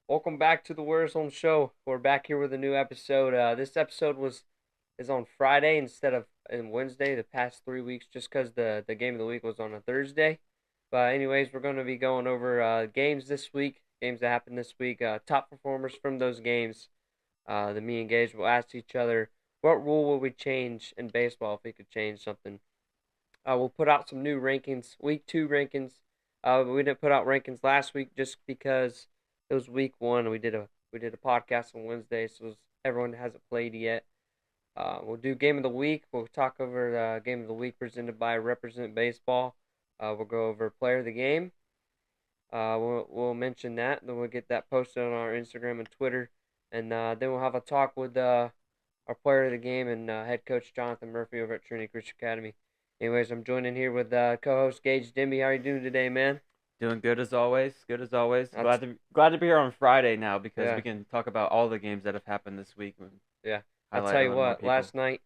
Welcome back to the Warzone Show. We're back here with a new episode. This episode is on Friday instead of in Wednesday the past 3 weeks, just because the game of the week was on a Thursday. But anyways, we're going to be going over games this week, games that happened this week, top performers from those games. That me and Gage will ask each other what rule would we change in baseball if we could change something. We'll put out some new rankings, week two rankings. We didn't put out rankings last week just because it was week one. We did a podcast on Wednesday, so everyone hasn't played yet. We'll do game of the week. We'll talk over the game of the week presented by Represent Baseball. We'll go over player of the game. We'll mention that. Then we'll get that posted on our Instagram and Twitter, and then we'll have a talk with our player of the game and head coach Jonathan Murphy over at Trinity Christian Academy. Anyways, I'm joining here with co-host Gage Dimby. How are you doing today, man? Doing good as always. Good as always. That's Glad to be here on Friday now because yeah, we can talk about all the games that have happened this week and yeah. I'll highlight tell a you little more what. people. Last night,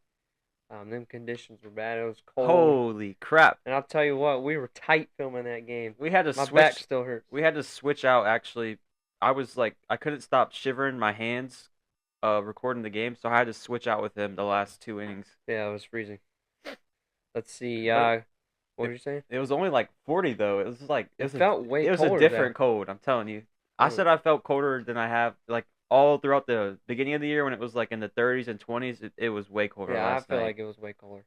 them conditions were bad. It was cold, Holy crap! and I'll tell you what. We were tight filming that game. We had to My back switch. still hurts. We had to switch out. Actually, I was like, I couldn't stop shivering my hands, recording the game, so I had to switch out with him the last two innings. Yeah, it was freezing. Let's see. But What were it you saying? it was only like 40 though. It was like It felt way it was a colder though. different cold. I'm telling you. I Mm. said I felt colder than I have like all throughout the beginning of the year when it was like in the 30s and 20s. It was way colder Yeah, I last feel night. like it was way colder.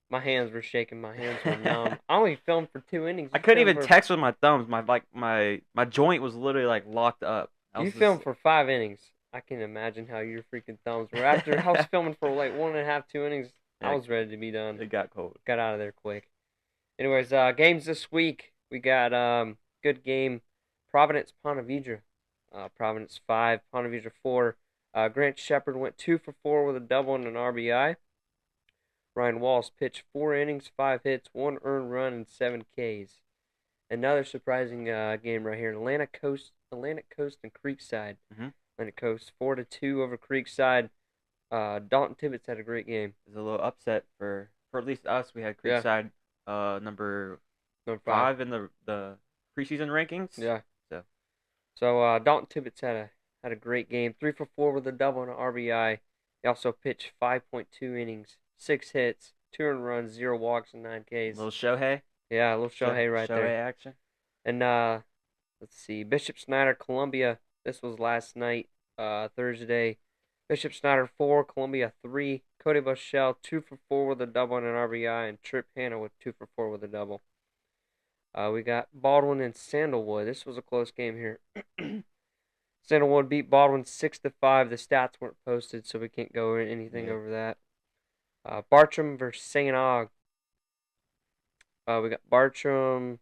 My hands were shaking. My hands were numb. I only filmed for 2 innings. I You couldn't filmed even for text with my thumbs. My joint was literally like locked up. I you was just filmed for 5 innings. I can imagine how your freaking thumbs were. After I was filming for like one and a half, 2 innings, I yeah, was ready to be done. it got cold. Got out of there quick. Anyways, games this week. We got good game. Providence Ponte Vedra. Providence 5, Ponte Vedra 4. Grant Shepard went 2 for 4 with a double and an RBI. Ryan Walls pitched 4 innings, 5 hits, 1 earned run, and 7 Ks. Another surprising game right here. Atlantic Coast, and Creekside. Hmm. Atlantic Coast 4-2 over Creekside. Dalton Tibbetts had a great game. It was a little upset for at least us. We had Yeah, Creekside number number 5. 5 in the preseason rankings. Yeah. So So Dalton Tibbetts had a great game. 3 for 4 with a double and an RBI. He also pitched 5.2 innings, 6 hits, 2 earned runs, 0 walks, and 9 Ks. little Shohei, Yeah, a little Shohei right there. Shohei action. And let's see, Bishop Snyder, Columbia. This was last night, Thursday. Bishop Snyder 4, Columbia 3. Cody Bushell 2 for 4 with a double and an RBI, and Trip Hanna with 2 for 4 with a double. We got Baldwin and Sandalwood. This was a close game here. Sandalwood beat Baldwin 6-5. The stats weren't posted, so we can't go over anything Yeah. over that. Bartram versus St. Aug. We got Bartram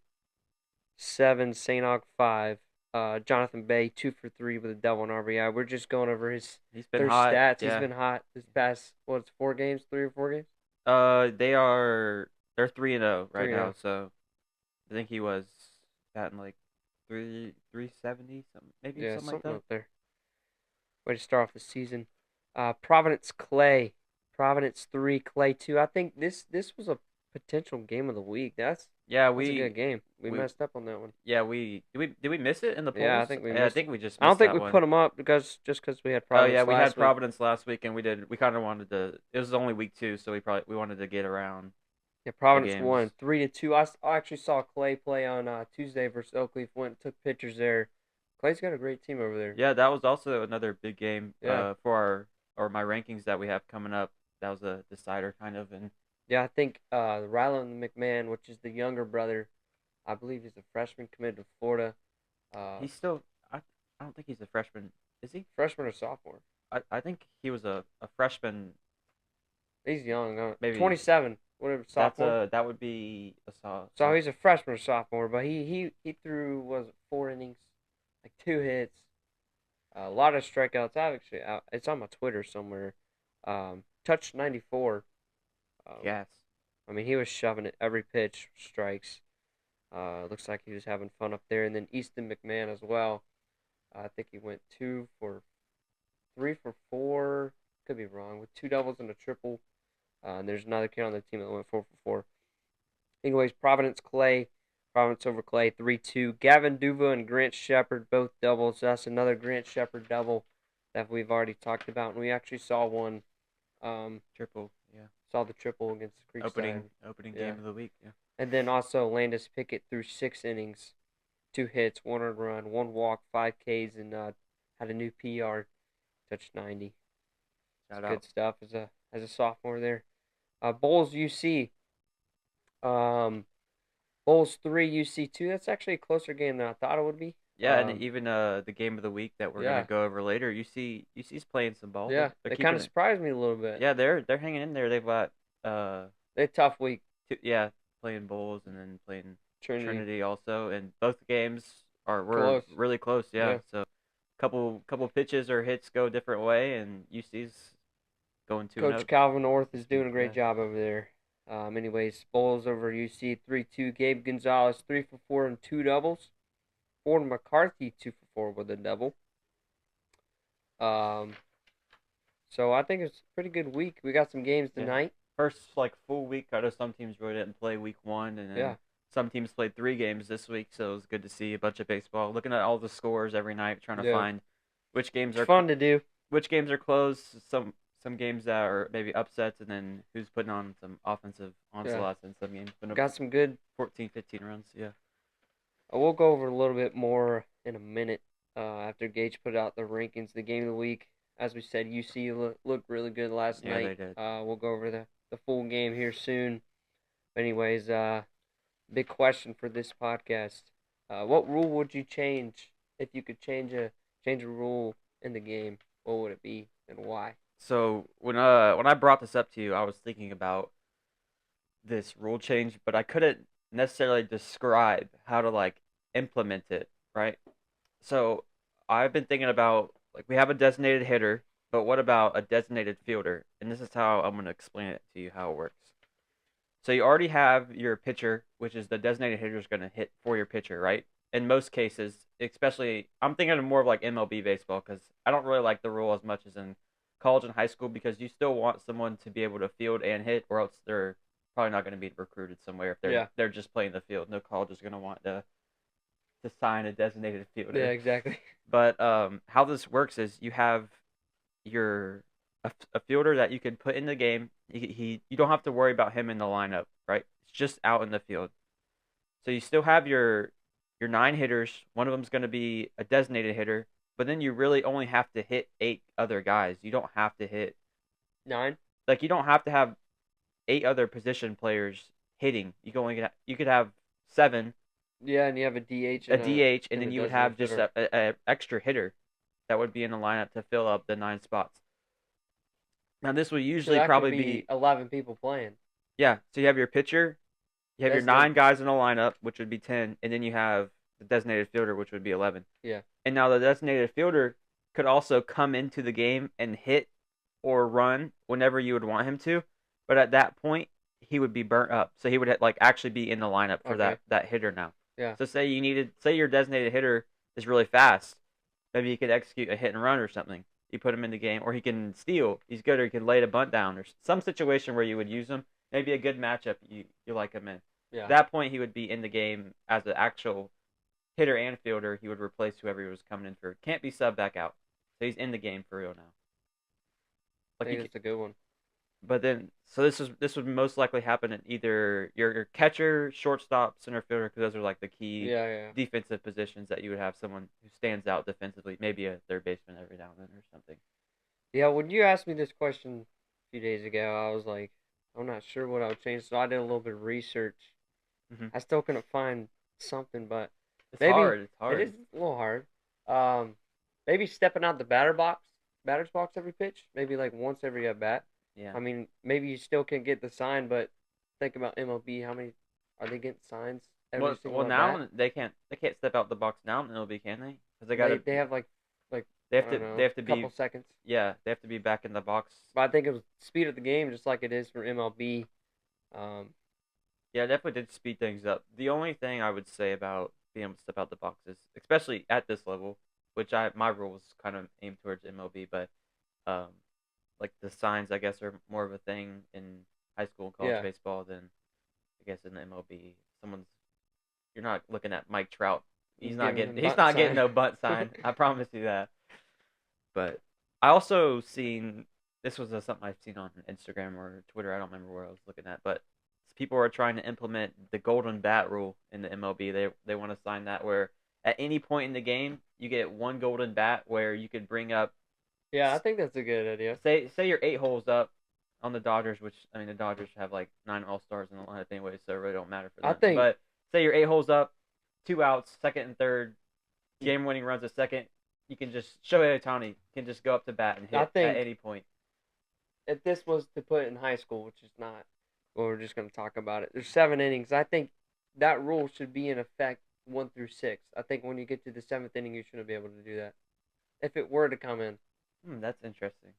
7, St. Aug 5. Jonathan Bay 2 for 3 with a double and RBI. We're just going over He's been their hot. stats. He's Yeah. been hot this past 4 games, 3 or 4 games. They're 3-0 right 3-0. now. So I think he was batting like 370 something, maybe Yeah, something like something that. up there. Way to start off the season. Providence Clay. Providence 3, Clay 2. I think this was a potential game of the week. Yeah, That's a good game. We we messed up on that one. yeah we did we miss it in the Yeah, I polls? think we Yeah, I missed. think we just I don't missed think that we one. put them up because we had Oh yeah, Providence we had last week. Providence last week, and we kind of wanted to. It was only week 2, so we wanted to get around Yeah, the Providence won games. 3-2. I actually saw Clay play on Tuesday versus Oakleaf. Went and took pictures there. Clay's got a great team over there. Yeah, that was also another big game Yeah, for our or my rankings that we have coming up. That was a decider kind of, and yeah. I think Rylan McMahon, which is the younger brother, I believe he's a freshman committed to Florida. Uh, he's still. I don't think he's a freshman. Is he? Freshman or sophomore? I think he was a freshman. He's young. Maybe 27. Whatever, sophomore. that would be a So he's a freshman or sophomore, but he threw was it 4 innings, like 2 hits, a lot of strikeouts. It's on my Twitter somewhere. Touched 94. Yes. I mean, he was shoving it every pitch, strikes. Looks like he was having fun up there. And then Easton McMahon as well. I think he went 3 for 4. Could be wrong with 2 doubles and a triple. And there's another kid on the team that went 4 for 4. Anyways, Providence Clay Province over Clay 3-2. Gavin Duva and Grant Shepard both doubles. That's another Grant Shepard double that we've already talked about, and we actually saw one. Triple, yeah. Saw the triple against Creekside. Opening Yeah, game of the week, yeah. and then also Landis Pickett threw 6 innings, 2 hits, 1 earned run, 1 walk, 5 Ks, and had a new PR, touched 90. It's Shout good out. stuff as a sophomore there. Bulls UC. Um, Bulls 3 UC 2. That's actually a closer game than I thought it would be. Yeah, and even the game of the week that we're gonna Yeah, go over later, UC's playing some ball. yeah. They're They kind keeping of it. surprised me a little bit. Yeah, they're hanging in there. They've got uh They had a tough week. yeah, playing Bulls and then playing Trinity Trinity also, and both games were close. really close. Yeah, Yeah. so couple pitches or hits go a different way, and UC's going 2-0. Coach Calvin North is doing a great Yeah, job over there. Anyways, Bulls over UC 3-2. Gabe Gonzalez 3 for 4 and 2 doubles. Ford McCarthy 2 for 4 with a double. Um, so I think it's a pretty good week. We got some games yeah. tonight. First like full week. I know some teams really didn't play week 1, and Yeah, then some teams played 3 games this week. So it was good to see a bunch of baseball. Looking at all the scores every night, trying to yeah. find which games It's are fun to do. close. Some games that are maybe upsets, and then who's putting on some offensive Yeah, onslaughts in some games. Putting up got some good. 14, 15 runs. Yeah. We'll go over a little bit more in a minute. After Gage put out the rankings, the game of the week. As we said, UC looked really good last Yeah, night. they did. We'll go over the full game here soon. Anyways, big question for this podcast: what rule would you change if you could change a rule in the game? What would it be and why? So when I brought this up to you, I was thinking about this rule change, but I couldn't necessarily describe how to like implement it, right? So I've been thinking about like we have a designated hitter, but what about a designated fielder? And this is how I'm going to explain it to you how it works. So you already have your pitcher, which is the designated hitter is going to hit for your pitcher, right? In most cases, especially I'm thinking of more of like MLB baseball because I don't really like the rule as much as in college and high school because you still want someone to be able to field and hit, or else they're probably not going to be recruited somewhere if Yeah, they're just playing the field. No college is going to want to sign a designated yeah, fielder. exactly. But how this works is you have your a fielder that you can put in the game. He you don't have to worry about him in the lineup, right? It's just out in the field. So you still have your 9 hitters. One of them's going to be a designated hitter, but then you really only have to hit 8 other guys. You don't have to hit 9. like you don't have to have 8 other position players hitting. You can only you could have 7, Yeah, and you have a DH a and a DH, and and then a you would have designated just hitter. a extra hitter that would be in the lineup to fill up the 9 spots. Now this will So usually that could probably be be 11 people playing. yeah. So you have your pitcher, you have your Designated. 9 guys in the lineup, which would be 10, and then you have the designated fielder, which would be 11. Yeah. And now the designated fielder could also come into the game and hit or run whenever you would want him to, but at that point he would be burnt up. So he would like actually be in the lineup for Okay. that hitter now. Yeah. So say your designated hitter is really fast, maybe he could execute a hit and run or something. You put him in the game, or he can steal. He's good, or he can lay the bunt down, or some situation where you would use him. Maybe a good matchup you like him in. At Yeah. that point, he would be in the game as an actual hitter and fielder. He would replace whoever he was coming in for. Can't be subbed back out. So he's in the game for real now. I Like think that's a good one. but then so this would most likely happen in either your catcher, shortstop, center fielder, because those are like the key Yeah, yeah. defensive positions that you would have someone who stands out defensively, maybe a third baseman every now and then or something. Yeah, when you asked me this question a few days ago, I was like, I'm not sure what I would change. So I did a little bit of research. Hmm. I still couldn't find something, but It's maybe hard. It's it hard. is a little hard. Maybe stepping out the batter's box every pitch. Maybe like once every at bat. Yeah. I mean, maybe you still can get the sign, but think about MLB. How many are they getting signs every Well single at bat? now they can't step out the box now in MLB, can they? Because They have like I don't they know, have to couple be seconds. yeah they have to be back in the box. But I think it was speed of the game, just like it is for MLB. Um, Yeah, definitely did speed things up. The only thing I would say about being able to step out the box is, especially at this level, which my rules kind of aim towards MLB, but um, like the signs, I guess, are more of a thing in high school and college yeah, baseball than I guess in the MLB. Someone's you're not looking at Mike Trout. He's not Giving getting him he's bunt not getting sign. no bunt sign. I promise you that. But I also seen this was something I've seen on Instagram or Twitter. I don't remember where I was looking at, but people are trying to implement the golden bat rule in the MLB. They want to sign that where at any point in the game you get one golden bat where you could bring up Yeah, I think that's a good idea. say you're 8 holes up on the Dodgers, which I mean the Dodgers have like 9 All-Stars in the lineup anyway, so it really don't matter for I them. think But say you're 8 holes up, 2 outs, second and third, game-winning runs a second. You can just Shohei Ohtani can just go up to bat and I hit at think any point. if this was to put in high school, which is not, well, we're just going to talk about it. There's 7 innings. I think that rule should be in effect 1 through 6. I think when you get to the 7th inning, you shouldn't be able to do that if it were to come in. That's interesting.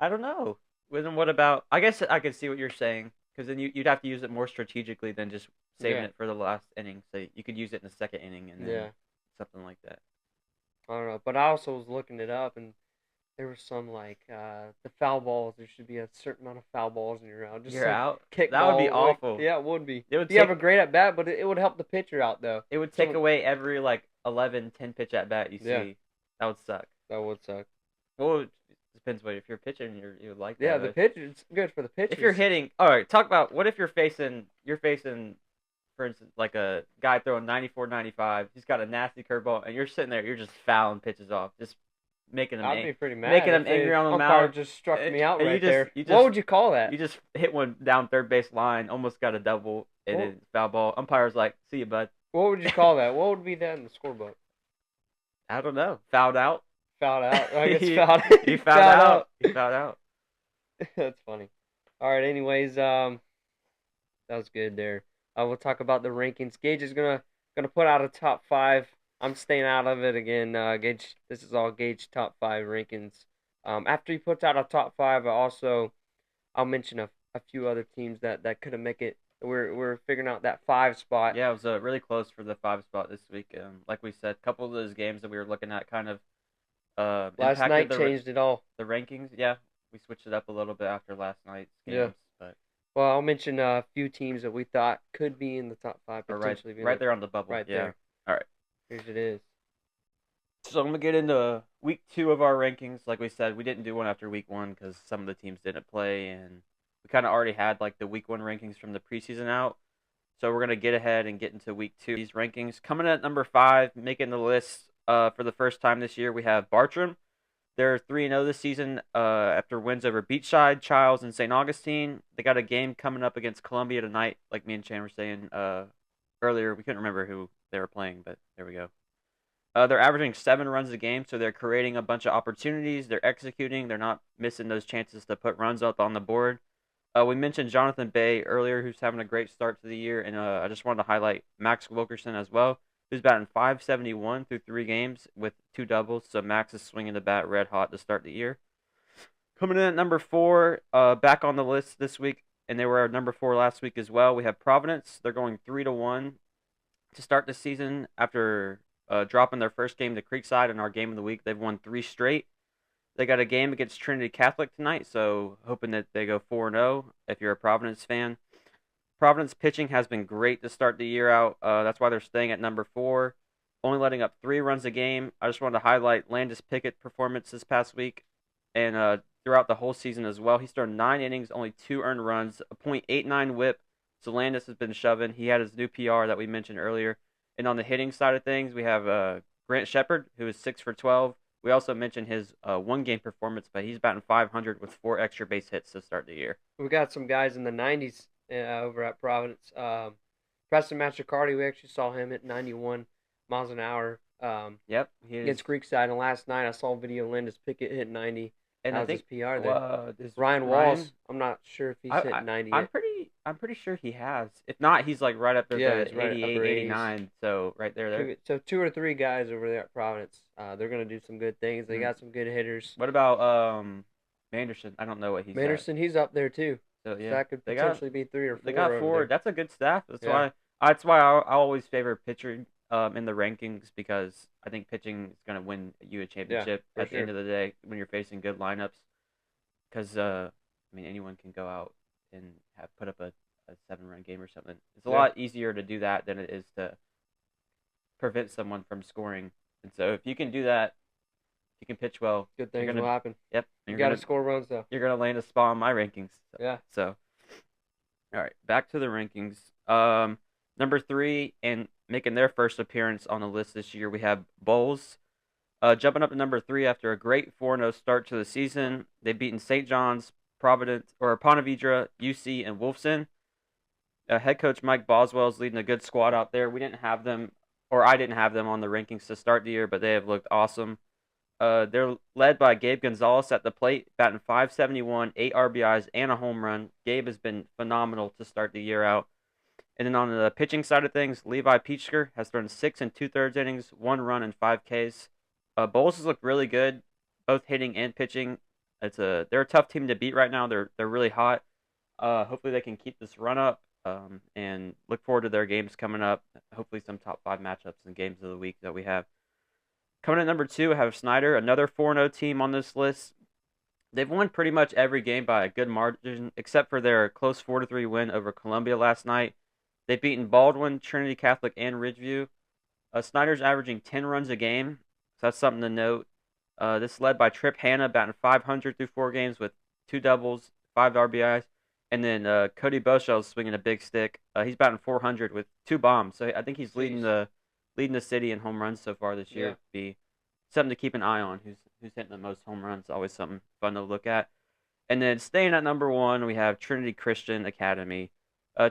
I don't know. Well, then what about? I guess I could see what you're saying because then you'd have to use it more strategically than just saving Yeah, it for the last inning. So you could use it in the second inning and then yeah. something like that. I don't know, but I also was looking it up, and there was some like the foul balls. There should be a certain amount of foul balls in your round, just You're like out. That would be kickball. Like, awful. yeah, it would be. It would You have a take great at bat, but it would help the pitcher out though. it would take Someone, away every like 11, 10 pitch at bat you yeah, see. That would suck. that would suck. Well, it depends what if you're pitching, you would like Yeah, that. the But pitcher. It's good for the if you're pitchers. hitting, all right, talk about what if you're facing, for instance, like a guy throwing 94, 95. He's got a nasty curveball, and you're sitting there, you're just fouling pitches off, just I'd be pretty mad making if him the angry on the umpire mound. just struck me out And right there. you What just would you call that? you just hit one down third base line, almost got a double, and What, it's foul ball. Umpire's like, "See you, bud." what would you call that? What would be that in the scorebook? I don't know. Fouled out. Fouled out. I guess he, fouled. he fouled out. He fouled out. That's funny. All right. Anyways, that was good there. We'll talk about the rankings. Gage is gonna put out a top five. I'm staying out of it again. Gage, this is all Gage top five rankings. After he puts out a top five, I'll mention a few other teams that couldn't make it. We're figuring out that 5 spot. Yeah, it was really close for the 5 spot this week. Like we said, a couple of those games that we were looking at kind of Last impacted night changed it all. the rankings. Yeah, we switched it up a little bit after last night's Yeah. games, but Well, I'll mention a few teams that we thought could be in the top five, we're potentially be right there on the bubble. right Yeah. there. All right. Here's it is. So I'm gonna get into week 2 of our rankings. Like we said, we didn't do one after week 1 because some of the teams didn't play, and we kind of already had like the week 1 rankings from the preseason out. So we're gonna get ahead and get into week 2. These rankings coming at number 5, making the list for the first time this year. We have Bartram. They're 3-0 this season after wins over Beachside, Childs, and St. Augustine. They got a game coming up against Columbia tonight, like me and Chan were saying earlier. We couldn't remember who they were playing, but there we go. They're averaging 7 runs a game, so they're creating a bunch of opportunities. They're executing. They're not missing those chances to put runs up on the board. We mentioned Jonathan Bay earlier, who's having a great start to the year, and I just wanted to highlight Max Wilkerson as well, who's batting .571 through 3 games with 2 doubles. So Max is swinging the bat red hot to start the year. Coming in at number 4, back on the list this week, and they were at number 4 last week as well. We have Providence. They're going 3-1 to start the season after dropping their first game to Creekside in our game of the week. They've won 3 straight. They got a game against Trinity Catholic tonight, so hoping that they go 4-0 if you're a Providence fan. Providence pitching has been great to start the year out. That's why they're staying at number 4, only letting up 3 runs a game. I just wanted to highlight Landis Pickett's performance this past week and throughout the whole season as well. He's thrown 9 innings, only 2 earned runs, a .89 whip. So Landis has been shoving. He had his new PR that we mentioned earlier. And on the hitting side of things, we have Grant Shepard, who is 6 for 12. We also mentioned his 1-game performance, but he's batting .500 with 4 extra base hits to start the year. We got some guys in the 90s over at Providence. Preston Machicardi, we actually saw him at 91 miles an hour Yep, he is. against Creekside. And last night I saw a video of Landis Pickett hit 90. And That I was his think PR there. is Ryan Walls, I'm not sure if he's hit 90 I'm yet. pretty sure he has. If not, he's like right up there, Yeah, the he's right 88, upper 89. So right there. So 2 or 3 guys over there at Providence. They're going to do some good things. They Mhm. got some good hitters. What about Manderson? I don't know what he's at. Manderson, he's up there too. So So yeah, that could they got potentially be 3 or 4. they got over 4. there. That's a good staff. Yeah. That's why I always favor pitcher in the rankings because I think pitching is going to win you a championship for at the end sure. of the day when you're facing good lineups. Because I mean, anyone can go out and put up a 7-run game or something. It's a Yeah. lot easier to do that than it is to prevent someone from scoring. And so if you can do that, if you can pitch well, Good you're things will gonna happen. yep, You you're got to gonna score runs though. you're gonna land a spot on my rankings. So, Yeah. so all right, back to the rankings. Number three, and making their first appearance on the list this year, we have Bulls. Jumping up to number three after a great 4-0 start to the season. They've beaten St. John's, Providence, or Ponte Vedra, UC, and Wolfson. Head coach Mike Boswell is leading a good squad out there. We didn't have them, or I didn't have them on the rankings to start the year, but they have looked awesome. They're led by Gabe Gonzalez at the plate, batting 571, 8 RBIs, and a home run. Gabe has been phenomenal to start the year out. And then on the pitching side of things, Levi Peachker has thrown 6 and 2/3 innings, 1 run, and 5 Ks. Bowles has looked really good, both hitting and pitching. They're a tough team to beat right now. They're really hot. Hopefully they can keep this run up. And look forward to their games coming up. Hopefully some top five matchups and games of the week that we have. Coming at number two, I have Snyder, another 4-0 team on this list. They've won pretty much every game by a good margin, except for their close 4-3 win over Columbia last night. They've beaten Baldwin, Trinity Catholic, and Ridgeview. Snyder's averaging 10 runs a game, so that's something to note. This is led by Trip Hanna, batting 500 through 4 games with 2 doubles, 5 RBIs. And then Cody Boshell's swinging a big stick. He's batting 400 with 2 bombs. So I think he's leading the city in home runs so far this year. Yeah. Be something to keep an eye on. Who's hitting the most home runs? Always something fun to look at. And then staying at number one, we have Trinity Christian Academy.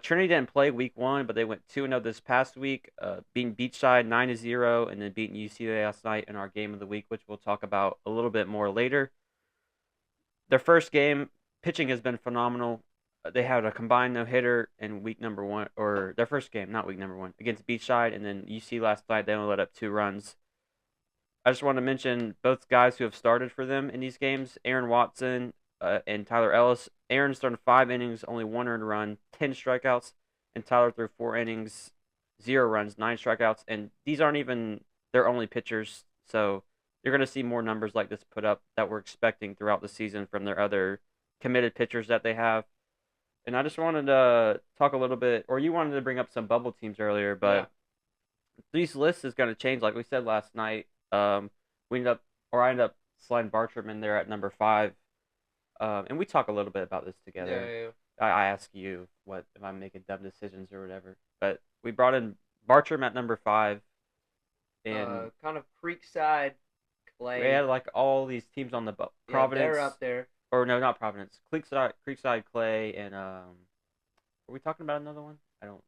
Trinity didn't play week one, but they went 2-0 this past week, beating Beachside 9-0, and then beating UCLA last night in our game of the week, which we'll talk about a little bit more later. Their first game, pitching has been phenomenal. They had a combined no-hitter in week number one, or their first game, not week number one, against Beachside, and then UC last night, they only let up 2 runs. I just want to mention both guys who have started for them in these games, Aaron Watson and Tyler Ellis. Aaron's thrown 5 innings, only 1 earned run, 10 strikeouts, and Tyler threw 4 innings, 0 runs, 9 strikeouts. And these aren't even their only pitchers, so you're going to see more numbers like this put up that we're expecting throughout the season from their other committed pitchers that they have. And I just wanted to talk a little bit, or you wanted to bring up some bubble teams earlier, but these lists is going to change. Like we said last night, I ended up sliding Bartram in there at number five. And we talk a little bit about this together. Yeah. I ask you what if I'm making dumb decisions or whatever. But we brought in Bartram at number five, and Kind of Creekside, we Clay. had like all these teams on the Providence. Yeah, they're up there. Or no, not Providence. Creekside, Clay, and Are we talking about another one? I don't.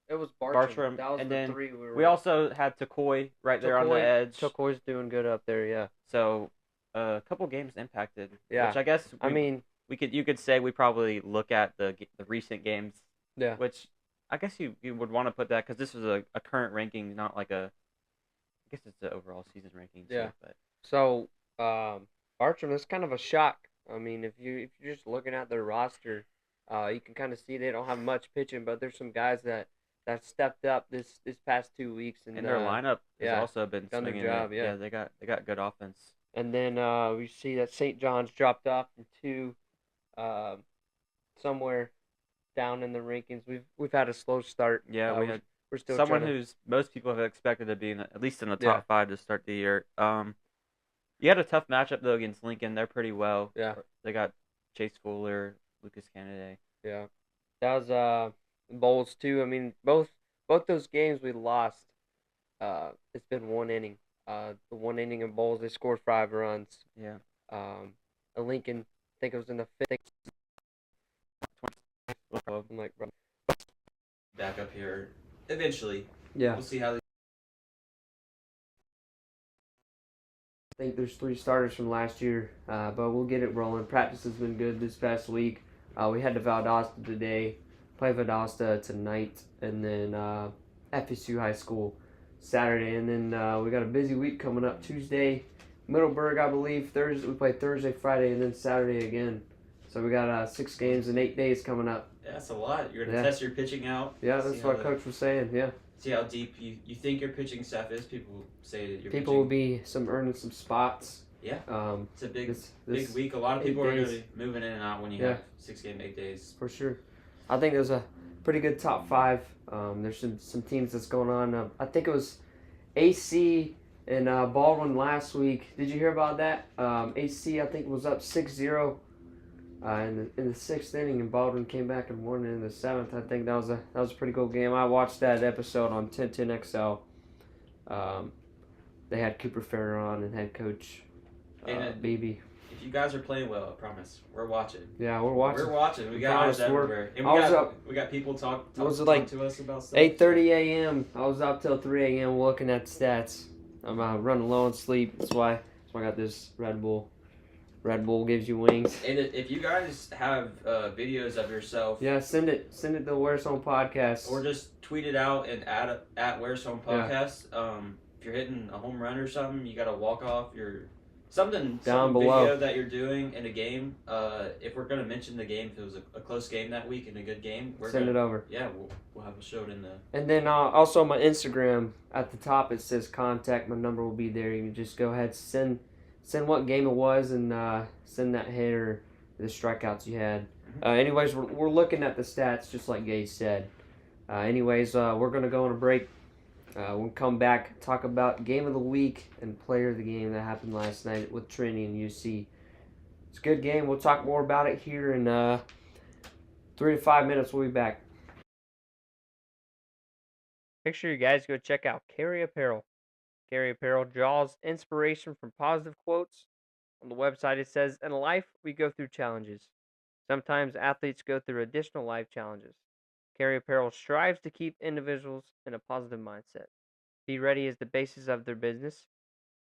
It was Bartram, That was and the then three we also had Takoy right there on the edge. Tokoy's doing good up there, yeah. So a couple games impacted. Yeah. Which I guess you could say we probably look at the recent games. Yeah. Which I guess you would want to put that because this was a current ranking, not like I guess it's the overall season ranking. Yeah. But So Bartram is kind of a shock. I mean, if you're just looking at their roster, you can kind of see they don't have much pitching, but there's some guys that stepped up this past 2 weeks, and their lineup has also been done their swinging. job. Yeah, they got good offense. and then we see that St. John's dropped off into somewhere down in the rankings. We've had a slow start. Yeah, we're still someone who's most people have expected to be at least in the top five to start the year. You had a tough matchup though against Lincoln. They're pretty well. Yeah, they got Chase Fuller, Lucas Kennedy. Yeah, that was Bowls too. I mean, both those games we lost. It's been 1 inning. The 1 inning in Bowls, they scored 5 runs. Yeah. Lincoln, I think it was in the fifth. I'm like, back up here eventually. Yeah. We'll see how. I think there's 3 starters from last year, but we'll get it rolling. Practice has been good this past week. We had to Valdosta today, play Valdosta tonight, and then FSU High School Saturday, and then we got a busy week coming up. Tuesday, Middleburg, I believe. Thursday, we play Thursday, Friday, and then Saturday again. So we got 6 games in 8 days coming up. Yeah, that's a lot. You're gonna test your pitching out. Yeah, that's what Coach was saying. Yeah. See how deep you think your pitching staff is. People say that people will be earning some spots. Yeah. It's a big this week. A lot of people are going to be moving in and out when you have 6 game 8 days. For sure. I think there's a pretty good top 5. There's some teams that's going on. I think it was AC and Baldwin last week. Did you hear about that? AC I think was up 6-0 in the sixth inning, and Baldwin came back and won in the seventh. I think that was a pretty cool game. I watched that episode on 1010XL. Um, they had Cooper Farrer on and head coach BB. If you guys are playing well, I promise we're watching. Yeah, we're watching. We're watching. We got eyes everywhere, and we got people talk to us about stuff. 8:30 a.m. I was up till 3 a.m. looking at the stats. I'm running low on sleep. That's why I got this Red Bull. Red Bull gives you wings. And if you guys have videos of yourself, yeah, send it to Where's Home Podcast, or just tweet it out and add at Where's Home Podcast. Yeah. If you're hitting a home run or something, you got to walk off your something below video that you're doing in a game. If we're gonna mention the game, if it was a close game that week and a good game, send it over. Yeah, we'll have a show in the. And then also my Instagram at the top it says contact. My number will be there. You can just go ahead send what game it was and send that hit or the strikeouts you had. Mm-hmm. Anyways, we're looking at the stats just like Gage said. We're gonna go on a break. We'll come back, talk about game of the week and player of the game that happened last night with Trinity and UC. It's a good game. We'll talk more about it here in 3 to 5 minutes. We'll be back. Make sure you guys go check out Carry Apparel. Carry Apparel draws inspiration from positive quotes. On the website it says, in life we go through challenges. Sometimes athletes go through additional life challenges. Carry Apparel strives to keep individuals in a positive mindset. Be ready is the basis of their business.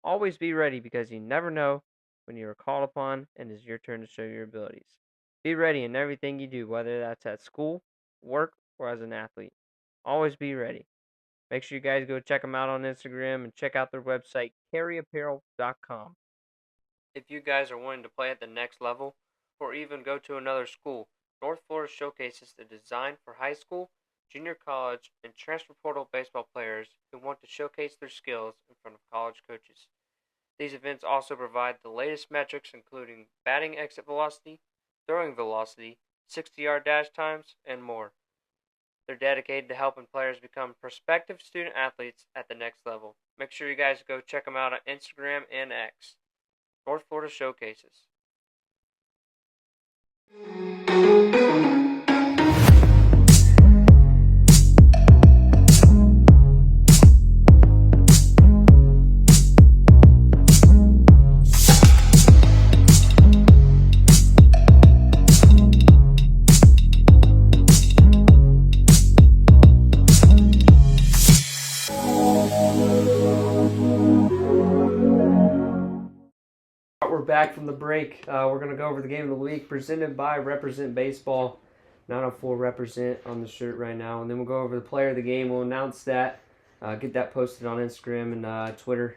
Always be ready because you never know when you are called upon and it's your turn to show your abilities. Be ready in everything you do, whether that's at school, work, or as an athlete. Always be ready. Make sure you guys go check them out on Instagram and check out their website, carryapparel.com. If you guys are wanting to play at the next level or even go to another school, North Florida showcases the design for high school, junior college, and transfer portal baseball players who want to showcase their skills in front of college coaches. These events also provide the latest metrics including batting exit velocity, throwing velocity, 60-yard dash times, and more. They're dedicated to helping players become prospective student athletes at the next level. Make sure you guys go check them out on Instagram and X. North Florida Showcases. We're back from the break. We're going to go over the game of the week presented by Represent Baseball. 904 Represent on the shirt right now. And then we'll go over the player of the game. We'll announce that. Get that posted on Instagram and Twitter.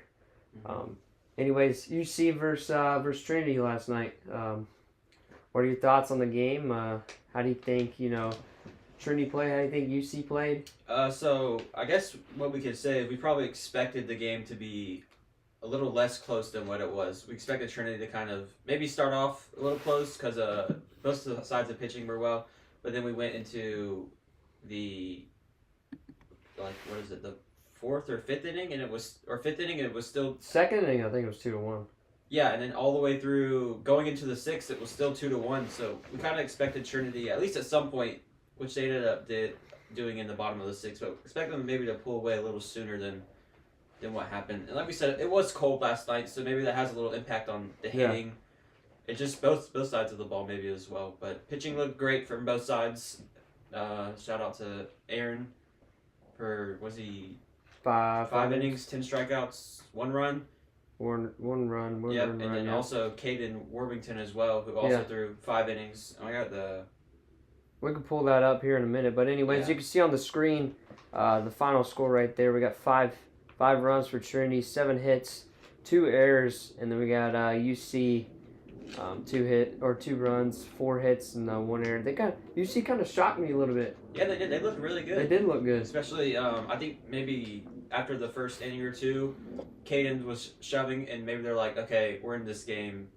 Anyways, UC versus Trinity last night. What are your thoughts on the game? How do you think, Trinity played? How do you think UC played? So I guess what we could say is we probably expected the game to be a little less close than what it was. We expected Trinity to kind of maybe start off a little close because both of the sides of pitching were well, but then we went into the the fourth or fifth inning, and it was still second inning. I think it was 2-1. Yeah, and then all the way through going into the sixth, it was still 2-1. So we kind of expected Trinity at least at some point, which they ended up doing in the bottom of the sixth, but expect them maybe to pull away a little sooner than what happened. And like we said, it was cold last night, so maybe that has a little impact on the hitting. Yeah. It just both sides of the ball maybe as well. But pitching looked great from both sides. Shout out to Aaron for five innings, 10 strikeouts, 1 run. One run. And then also Caden Worthington as well, who also threw 5 innings. We can pull that up here in a minute, but anyways, you can see on the screen the final score right there. We got 5 runs for Trinity, 7 hits, 2 errors, and then we got UC 2 runs, 4 hits, and 1 error. UC kind of shocked me a little bit. Yeah, they did. They looked really good. They did look good, especially I think maybe after the first inning or two, Caden was shoving, and maybe they're like, okay, we're in this game.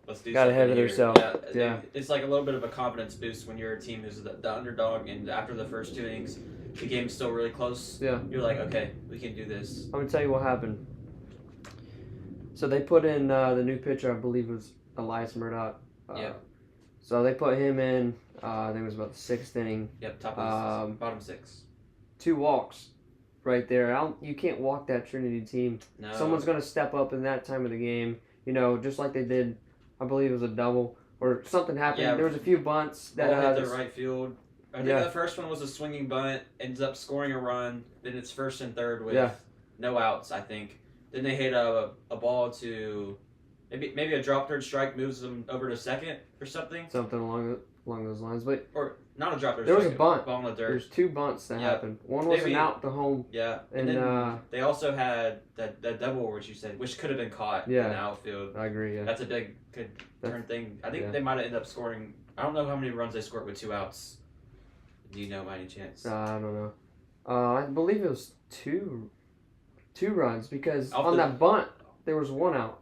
Let's do something. Got ahead of themselves. Yeah. It's like a little bit of a confidence boost when you're a team who's the underdog, and after the first 2 innings, the game's still really close. Yeah. You're like, okay, we can do this. I'm gonna tell you what happened. So they put in the new pitcher, I believe it was Elias Murdoch. Yeah. So they put him in. I think it was about the sixth inning. Yep, top of the bottom six. 2 walks, right there. You can't walk that Trinity team. No. Someone's gonna step up in that time of the game. You know, just like they did. I believe it was a double or something happened. Yeah. There was a few bunts that hit the right field. I think Yeah. the first one was a swinging bunt, ends up scoring a run. Then it's first and third with Yeah. no outs, I think. Then they hit a ball to maybe a drop third strike, moves them over to second or something. Something along those lines, but Or not a drop third there was strike. a bunt. Ball in the dirt. There's 2 bunts that happened. One was an out to home. Yeah, And then they also had that double, which you said, which could have been caught in the outfield. I agree. Yeah, That's a big good turn thing. I think yeah. they might have ended up scoring. I don't know how many runs they scored with 2 outs. Do you know by any chance? I don't know. I believe it was two runs because on that bunt there was 1 out.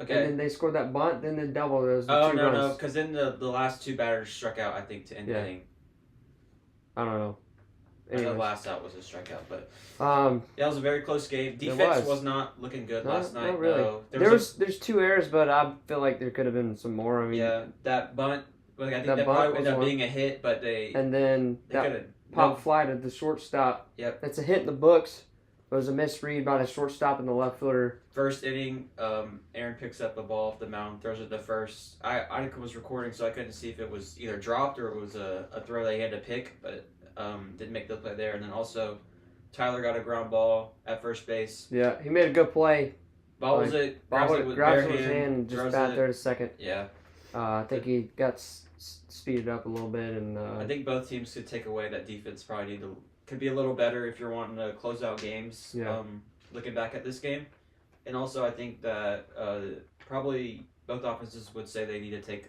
Okay. And then they scored that bunt, then the double. There was the 2 no, runs. because then the last 2 batters struck out, I think, to end the inning. I don't know. The last out was a strikeout, but it was a very close game. Defense was not looking good last night. Not really. No. There's 2 errors, but I feel like there could have been some more. I mean, that bunt. I think that probably ended up being a hit, but and then that pop fly to the shortstop. Yep. That's a hit in the books. It was a misread by the shortstop and the left fielder. First inning, Aaron picks up a ball off the mound, throws it to first. I was recording, so I couldn't see if it was either dropped or it was a throw they had to pick, but didn't make the play there. And then also, Tyler got a ground ball at first base. Yeah, he made a good play. Grabs it with his hand and just bat there to second. Yeah. I think he got speeded up a little bit, and I think both teams could take away that defense. Probably could be a little better if you're wanting to close out games. Yeah. Looking back at this game, and also I think that probably both offenses would say they need to take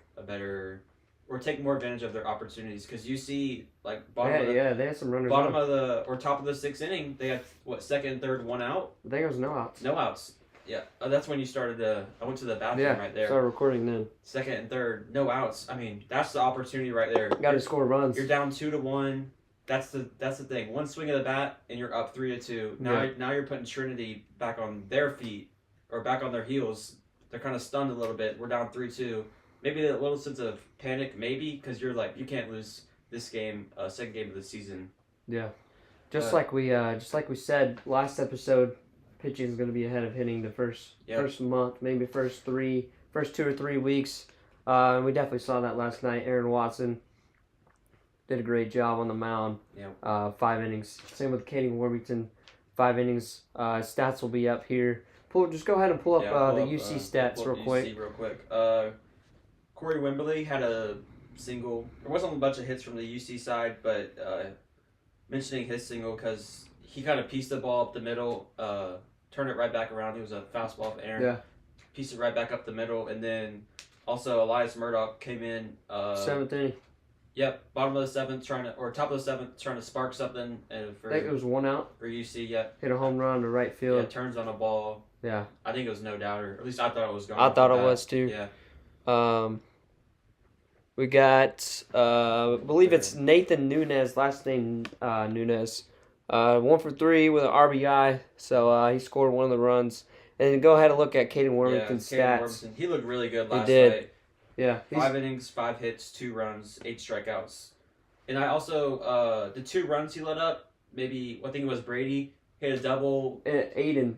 take more advantage of their opportunities because you see like they had some runners. Top of the 6th inning, they had second and third, 1 out. I think there was no outs. No outs. Yeah, that's when you started I went to the bathroom right there. Started recording then. Second and third, no outs. I mean, that's the opportunity right there. Got to score runs. You're down 2-1. That's the thing. One swing of the bat and you're up 3-2. Now you're putting Trinity back on their feet or back on their heels. They're kind of stunned a little bit. We're down 3-2. Maybe a little sense of panic, maybe because you're like you can't lose this game, second game of the season. Yeah, just like we said last episode. Pitching is going to be ahead of hitting the first month, maybe first 2 or 3 weeks. And we definitely saw that last night. Aaron Watson did a great job on the mound. Yeah. 5 innings. Same with Caden Warmington. 5 innings. Stats will be up here. Just go ahead and pull up the UC stats real quick. Corey Wimberly had a single. There wasn't a bunch of hits from the UC side, but mentioning his single because he kind of pieced the ball up the middle. Turned it right back around. He was a fastball of Aaron. Yeah. Pieced it right back up the middle. And then also Elias Murdoch came in. 7th inning. Yep. Bottom of the 7th, top of the 7th, trying to spark something. I think it was 1 out. For UC, yeah. Hit a home run to right field. Yeah, turns on a ball. Yeah. I think it was no doubter. At least I thought it was going. I thought it was too. Yeah. We got, I believe it's Nathan Nunez, last name Nunez. 1 for 3 with an RBI, so he scored one of the runs. And go ahead and look at Caden Wormington's stats. He looked really good last night. Yeah. 5 innings, 5 hits, 2 runs, 8 strikeouts. And I also, the 2 runs he let up, maybe, I think it was Brady, hit a double. Aiden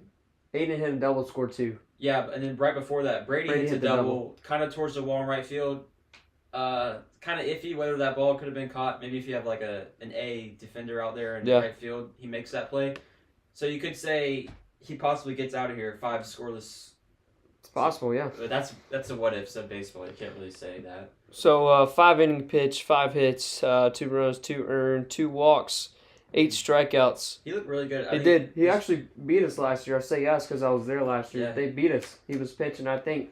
hit a double, scored 2. Yeah, and then right before that, Brady hits a double, kind of towards the wall in right field. Kind of iffy whether that ball could have been caught. Maybe if you have like an A defender out there in right field, he makes that play. So you could say he possibly gets out of here 5 scoreless. It's possible, yeah. But that's a what if of baseball. You can't really say that. So 5 inning pitch, 5 hits, 2 runs, 2 earned, 2 walks, 8 strikeouts. He looked really good. He did. He actually beat us last year. I say yes because I was there last year. Yeah. They beat us. He was pitching, I think.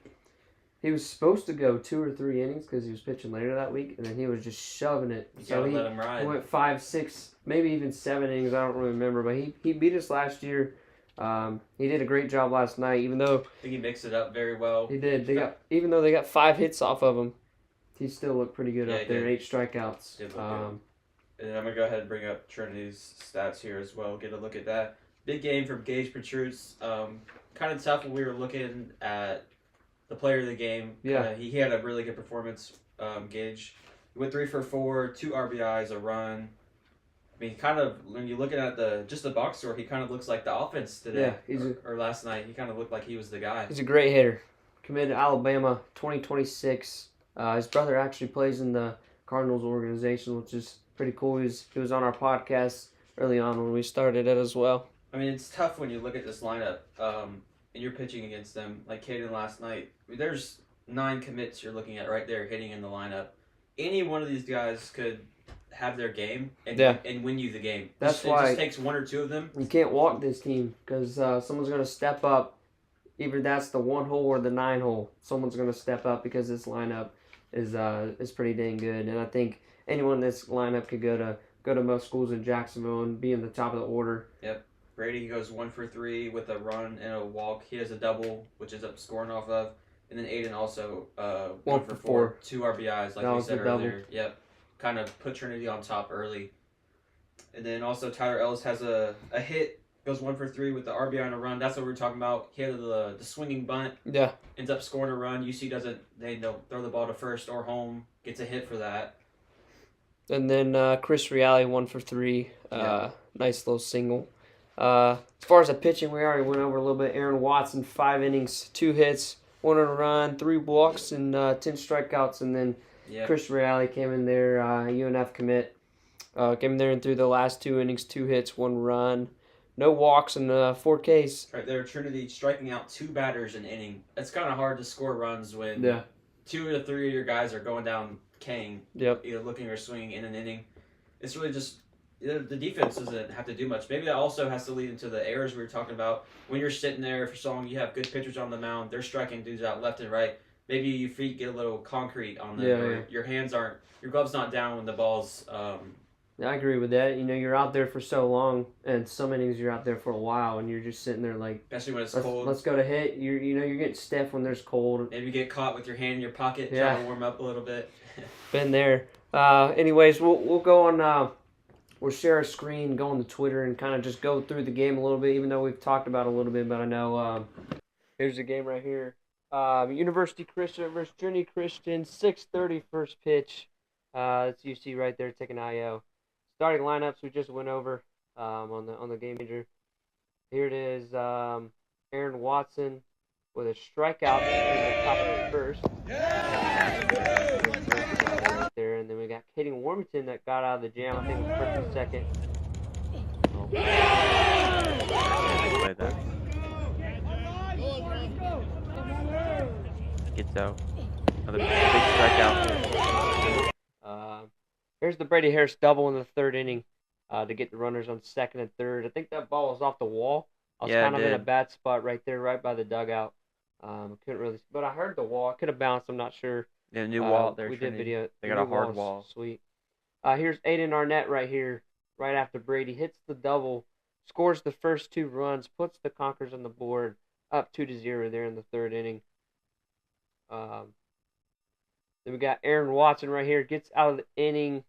He was supposed to go 2 or 3 innings because he was pitching later that week, and then he was just shoving it. So he let him ride. He went 5, 6, maybe even 7 innings. I don't really remember, but he beat us last year. He did a great job last night, even though I think he mixed it up very well. He did. Even though they got 5 hits off of him, he still looked pretty good up there. 8 strikeouts. And I'm gonna go ahead and bring up Trinity's stats here as well. Get a look at that. Big game from Gage Patrus. Kind of tough when we were looking at the player of the game. Kind Yeah, of he had a really good performance. Gage. He went 3 for 4, 2 RBIs, a run. I mean, kind of when you're looking at the box score, he kind of looks like the offense yeah. today or last night. He kind of looked like he was the guy. He's a great hitter. Committed to Alabama, 2026. His brother actually plays in the Cardinals organization, which is pretty cool. He was on our podcast early on when we started it as well. I mean, it's tough when you look at this lineup and you're pitching against them. Like Caden last night, I mean, there's 9 commits you're looking at right there hitting in the lineup. Any one of these guys could have their game and Yeah. and win you the game. That's it why just takes 1 or 2 of them. you can't walk this team because someone's going to step up. Either that's the 1 hole or the 9 hole. Someone's going to step up because this lineup is pretty dang good. And I think anyone in this lineup could go to most schools in Jacksonville and be in the top of the order. Yep. Brady goes 1 for 3 with a run and a walk. He has a double, which is up scoring off of. And then Aiden also 1 for 4, 2 RBIs, like we said earlier. Yep. Kind of put Trinity on top early. And then also Tyler Ellis has a hit, goes 1 for 3 with the RBI and a run. That's what we were talking about. He had the swinging bunt. Yeah. Ends up scoring a run. UC doesn't, they don't throw the ball to first or home. Gets a hit for that. And then Chris Reale 1 for 3. Nice little single. As far as the pitching, we already went over a little bit. Aaron Watson, 5 innings, 2 hits, 1 earned run, 3 walks, and 10 strikeouts. And then Chris Reale came in there, UNF commit. Came in there and threw the last 2 innings, 2 hits, 1 run. No walks and 4 Ks. Right there, Trinity striking out 2 batters an inning. It's kind of hard to score runs when 2 to 3 of your guys are going down Kang, either looking or swinging in an inning. It's really just the defense doesn't have to do much. Maybe that also has to lead into the errors we were talking about. When you're sitting there for so long, you have good pitchers on the mound. They're striking dudes out left and right. Maybe your feet get a little concrete on them, or your hands aren't, your gloves not down when the ball's. I agree with that. You're out there for so long, and some innings you're out there for a while, and you're just sitting there like, especially when it's cold. Let's go to hit. You're getting stiff when there's cold. Maybe get caught with your hand in your pocket, trying to warm up a little bit. Been there. Anyways, we'll go on. We'll share a screen, go on the Twitter, and kind of just go through the game a little bit. Even though we've talked about it a little bit, but I know here's the game right here. University Christian versus Trinity Christian, 6:30 first pitch. That's UC right there taking IO. Starting lineups we just went over on the game major. Here it is. Aaron Watson with a strikeout in the top of the first. There, and then we got Caden Warmington that got out of the jam. I think it was first and second. Gets out. Another big strikeout. Here's the Brady Harris double in the third inning to get the runners on second and third. I think that ball was off the wall. I was kind of in a bad spot right there, right by the dugout. Couldn't really, but I heard the wall. It could have bounced. I'm not sure. Yeah, new wall there. We did video. They got a hard wall. Sweet. Here's Aiden Arnett right here, right after Brady hits the double, scores the first 2 runs, puts the Conkers on the board, up 2-0 there in the third inning. Then we got Aaron Watson right here, gets out of the inning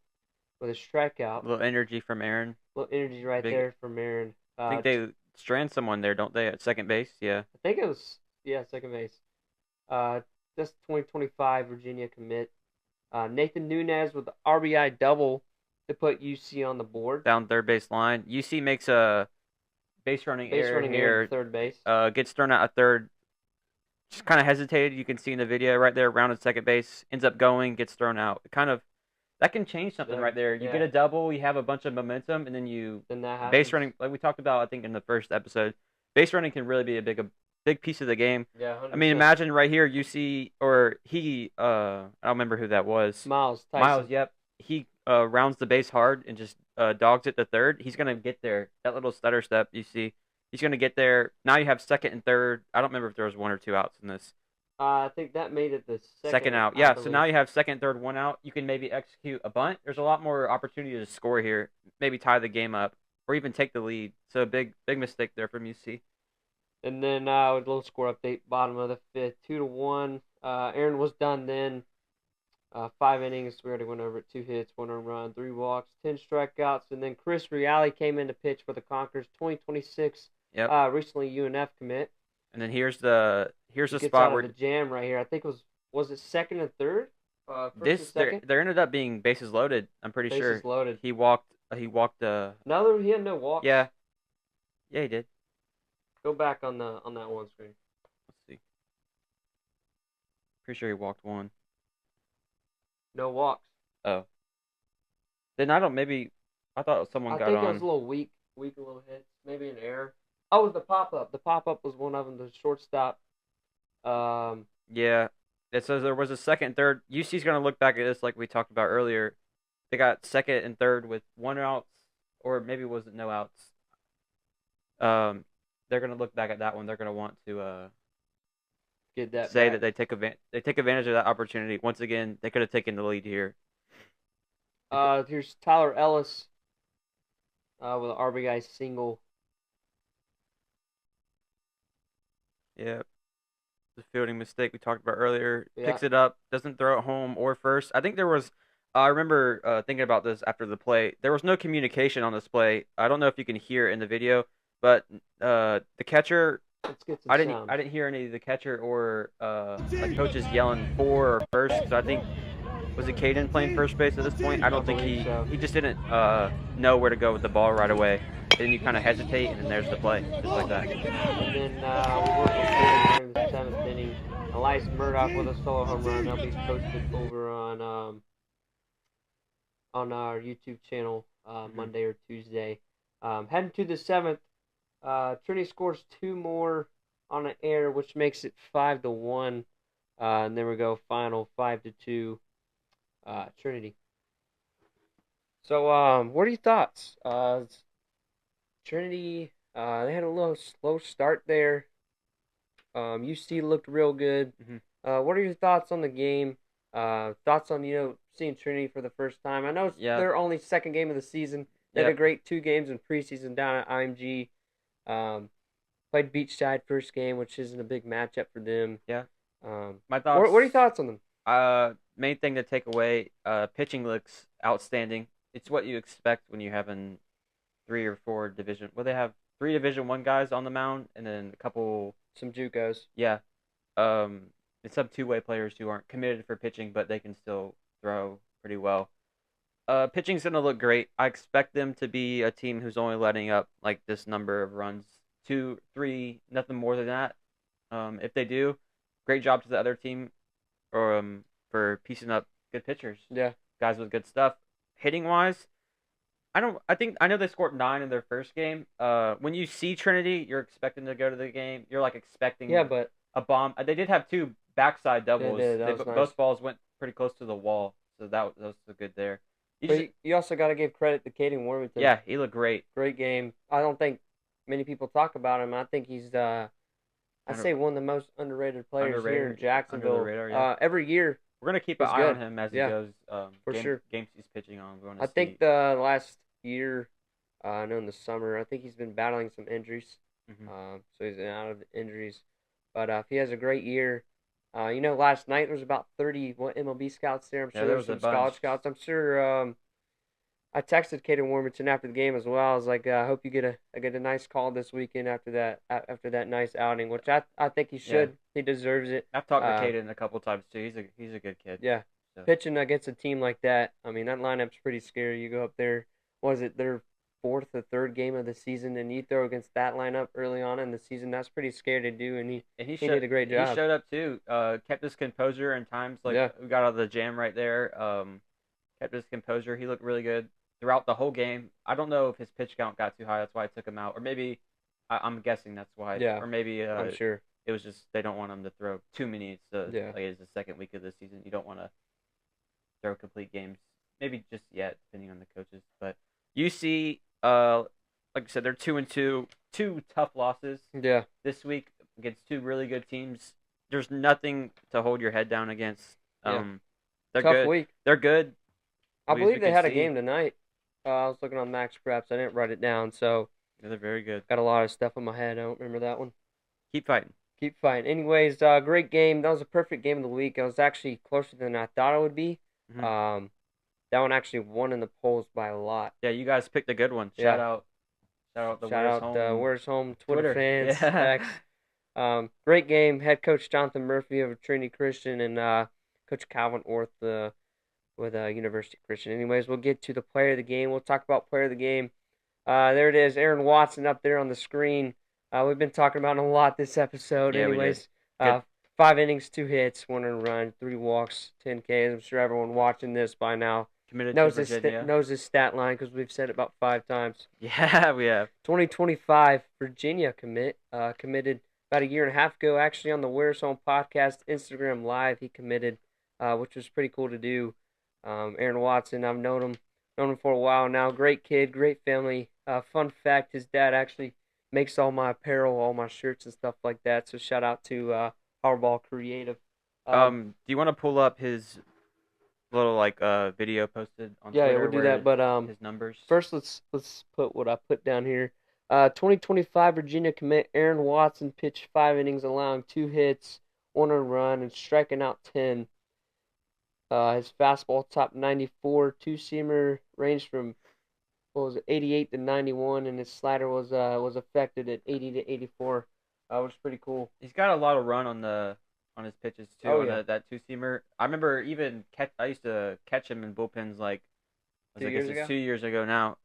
with a strikeout. A little energy from Aaron. A little energy right there from Aaron. I think they strand someone there, don't they, at second base? Yeah. I think it was, second base. Just 2025 Virginia commit. Nathan Nunez with the RBI double to put UC on the board. Down third base line. UC makes a base running error here. Third base. Gets thrown out at third. Just kind of hesitated. You can see in the video right there, rounded second base. Ends up going, gets thrown out. That can change something right there. You get a double, you have a bunch of momentum, and then that base running, like we talked about, I think in the first episode, base running can really be a big piece of the game. Yeah, 100%. I mean, imagine right here, you see, or he, I don't remember who that was. Miles Tyson. Yep. He rounds the base hard and just dogs it to third. He's going to get there. That little stutter step you see. He's going to get there. Now you have second and third. I don't remember if there was 1 or 2 outs in this. I think that made it the second out. Yeah, so now you have second, third, 1 out. You can maybe execute a bunt. There's a lot more opportunity to score here. Maybe tie the game up or even take the lead. So big mistake there from UC. And then with a little score update, bottom of the 5th, 2-1. Aaron was done then. 5 innings. We already went over it. 2 hits, 1 earned run, 3 walks, 10 strikeouts, and then Chris Reale came in to pitch for the Conquerors. 2026. Yep. Recently UNF commit. And then here's He the gets spot out of where the jam right here. I think was it second and third? First and this second. there ended up being bases loaded. I'm pretty Bases sure loaded. he walked No, he had no walks. yeah, yeah, he did. Go back on that one screen. Let's see. Pretty sure he walked one. No walks. Oh. Then I don't maybe I thought someone I got think it was a on. little weak little hits. Maybe an error. Oh, it was the pop up. The pop up was one of them. The shortstop. Um, Yeah. It says there was a second and third. UC's going to look back at this like we talked about earlier. They got second and third with 1 outs, or maybe it was no outs. They're going to look back at that one. They're going to want to get that say back. that they take advantage of that opportunity. Once again, they could have taken the lead here. Here's Tyler Ellis with an RBI single. Yeah. The fielding mistake we talked about earlier. Yeah. Picks it up, doesn't throw it home or first. I think there was. I remember thinking about this after the play. There was no communication on this play. I don't know if you can hear it in the video, but the catcher. Let's get some I didn't. sound. I didn't hear any of the catcher or like coaches yelling for or first. So I think was it Caden playing first base at this point? I don't think he just didn't know where to go with the ball right away. And then you kind of hesitate, and then there's the play, just like that. And then we worked with Caden here in the 7th inning. Elias Murdoch with a solo home run. That'll be posted over on our YouTube channel Monday or Tuesday. Heading to the 7th, Trinity scores 2 more on an error, which makes it 5-1. And then we go final 5-2 Trinity. So, what are your thoughts? Trinity, they had a little slow start there. UC looked real good. Mm-hmm. What are your thoughts on the game? Thoughts on seeing Trinity for the first time? I know it's their only second game of the season. They had a great 2 games in preseason down at IMG. Played Beachside first game, which isn't a big matchup for them. Yeah. My thoughts. What are your thoughts on them? Main thing to take away, pitching looks outstanding. It's what you expect when you're having 3 or 4 division. Well, they have 3 Division 1 guys on the mound, and then a couple some JUCOs. Yeah. And some two-way players who aren't committed for pitching, but they can still throw pretty well. Pitching's gonna look great. I expect them to be a team who's only letting up like this number of runs, 2, 3, nothing more than that. If they do, great job to the other team, or for piecing up good pitchers. Yeah, guys with good stuff. Hitting wise, I know they scored 9 in their first game. When you see Trinity, you're expecting to go to the game. You're like expecting but a bomb. They did have 2 backside doubles. Nice. Both balls went pretty close to the wall, so that was good there. You also got to give credit to Caden Wormington. Yeah, he looked great. Great game. I don't think many people talk about him. I think he's I'd say one of the most underrated players here in Jacksonville. Under the radar, yeah. Every year. We're going to keep an eye on him as he goes. For sure. Games he's pitching on. I think the last year, I know in the summer, I think he's been battling some injuries. Mm-hmm. So he's out of injuries. But if he has a great year, last night there was about 30 MLB scouts there. I'm sure there was some college scouts. I'm sure. I texted Caden Warmington after the game as well. I was like, I hope you get a nice call this weekend after that nice outing, which I think he should. Yeah. He deserves it. I've talked to Caden a couple times too. He's a good kid. Yeah. So. Pitching against a team like that, I mean, that lineup's pretty scary. You go up there, was it their 4th or 3rd game of the season, and you throw against that lineup early on in the season, that's pretty scary to do, and he did a great job. He showed up too, kept his composure in times, we got out of the jam right there, kept his composure. He looked really good throughout the whole game. I don't know if his pitch count got too high, that's why I took him out, or maybe, I'm guessing that's why, or maybe I'm sure. It was just they don't want him to throw too many. Like it's the second week of the season. You don't want to throw complete games. Maybe just yet, depending on the coaches. But UC, like I said, they're 2-2. 2 tough losses. Yeah. This week against 2 really good teams. There's nothing to hold your head down against. They're tough good. Week. They're good. I believe they had a game tonight. I was looking on Max Preps. I didn't write it down, so they're very good. Got a lot of stuff in my head. I don't remember that one. Keep fighting. Keep fighting. Anyways, great game. That was a perfect game of the week. It was actually closer than I thought it would be. Hmm. Um, that one actually won in the polls by a lot. Yeah, you guys picked a good one. Yeah. Shout out the Shout Where's out Home Where's Home Twitter Twitter. fans, Yeah. X. Great game. Head coach Jonathan Murphy of Trinity Christian and Coach Calvin Orth with University Christian. Anyways, we'll get to the player of the game. We'll talk about player of the game. There it is, Aaron Watson up there on the screen. We've been talking about him a lot this episode. Yeah, we did. Anyways, Good. 5 innings, 2 hits, 1 run, 3 walks, 10 Ks. I'm sure everyone watching this by now Committed to knows Virginia. knows his stat line because we've said it about 5 times. Yeah, we have. 2025 Virginia committed about a year and a half ago. Actually, on the Where's Home podcast Instagram Live, he committed, which was pretty cool to do. Aaron Watson, I've known him for a while now. Great kid, great family. Fun fact: his dad actually makes all my apparel, all my shirts and stuff like that. So shout out to Powerball Creative. Do you want to pull up his little like video posted on Yeah, Twitter we'll do where that. But his numbers? first let's put what I put down here. 2025 Virginia commit Aaron Watson pitched 5 innings, allowing 2 hits, 1 run, and striking out 10. His fastball topped 94, two-seamer ranged from what was it, 88 to 91, and his slider was affected at 80 to 84. Which is pretty cool. He's got a lot of run on his pitches too. Oh on yeah, that two seamer. I remember even I used to catch him in bullpens like I 2 years guess it's ago. 2 years ago now.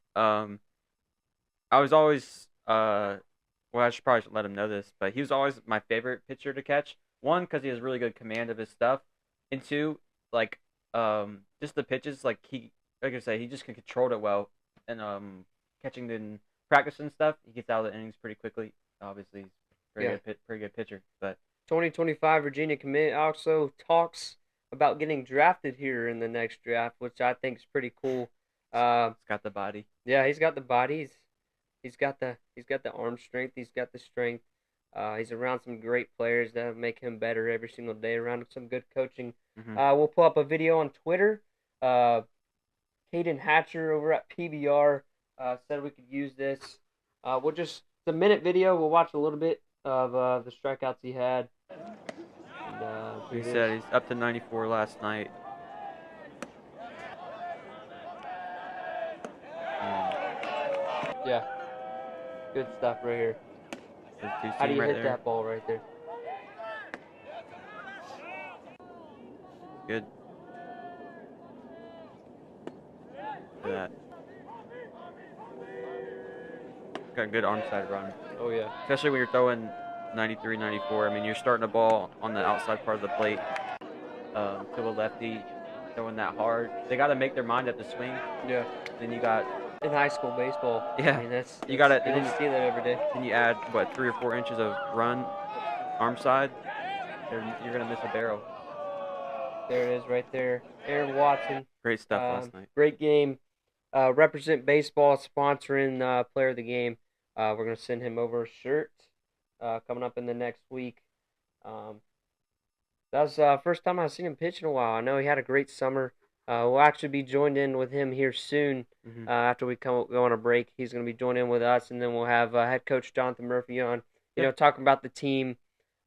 I was always well, I should probably let him know this, but he was always my favorite pitcher to catch. One, because he has really good command of his stuff, and two, like just the pitches, like I say, he just controlled it well, and catching in practice and stuff, he gets out of the innings pretty quickly. Obviously, he's Yeah. pretty good pitcher, but 2025 Virginia commit also talks about getting drafted here in the next draft, which I think is pretty cool. Uh, it's got the body. yeah, he's got the body. He's got the arm strength. He's got the strength. He's around some great players that make him better every single day. Around some good coaching. Hmm. We'll pull up a video on Twitter. Uh, Caden Hatcher over at PBR said we could use this. It's a minute video. We'll watch a little bit of the strikeouts he had. And, He said he's up to 94 last night. Yeah, good stuff right here. How do you Right hit there. that ball right there? Good. For that. Got a good onside run. Oh yeah. Especially when you're throwing 93, 94. I mean, you're starting a ball on the outside part of the plate to a lefty, throwing that hard. They got to make their mind up to swing. Yeah. Then you got In high school baseball. Yeah. I mean You got it. You don't see that every day. Then you add what 3 or 4 inches of run, arm side. You're gonna miss a barrel. There it is right there. Aaron Watson. Great stuff last night. Great game. Represent Baseball sponsoring player of the game. We're gonna send him over a shirt coming up in the next week. That was the first time I've seen him pitch in a while. I know he had a great summer. We'll actually be joined in with him here soon. Mm-hmm. After we go on a break, he's going to be joining in with us, and then we'll have head coach Jonathan Murphy on. Talking about the team,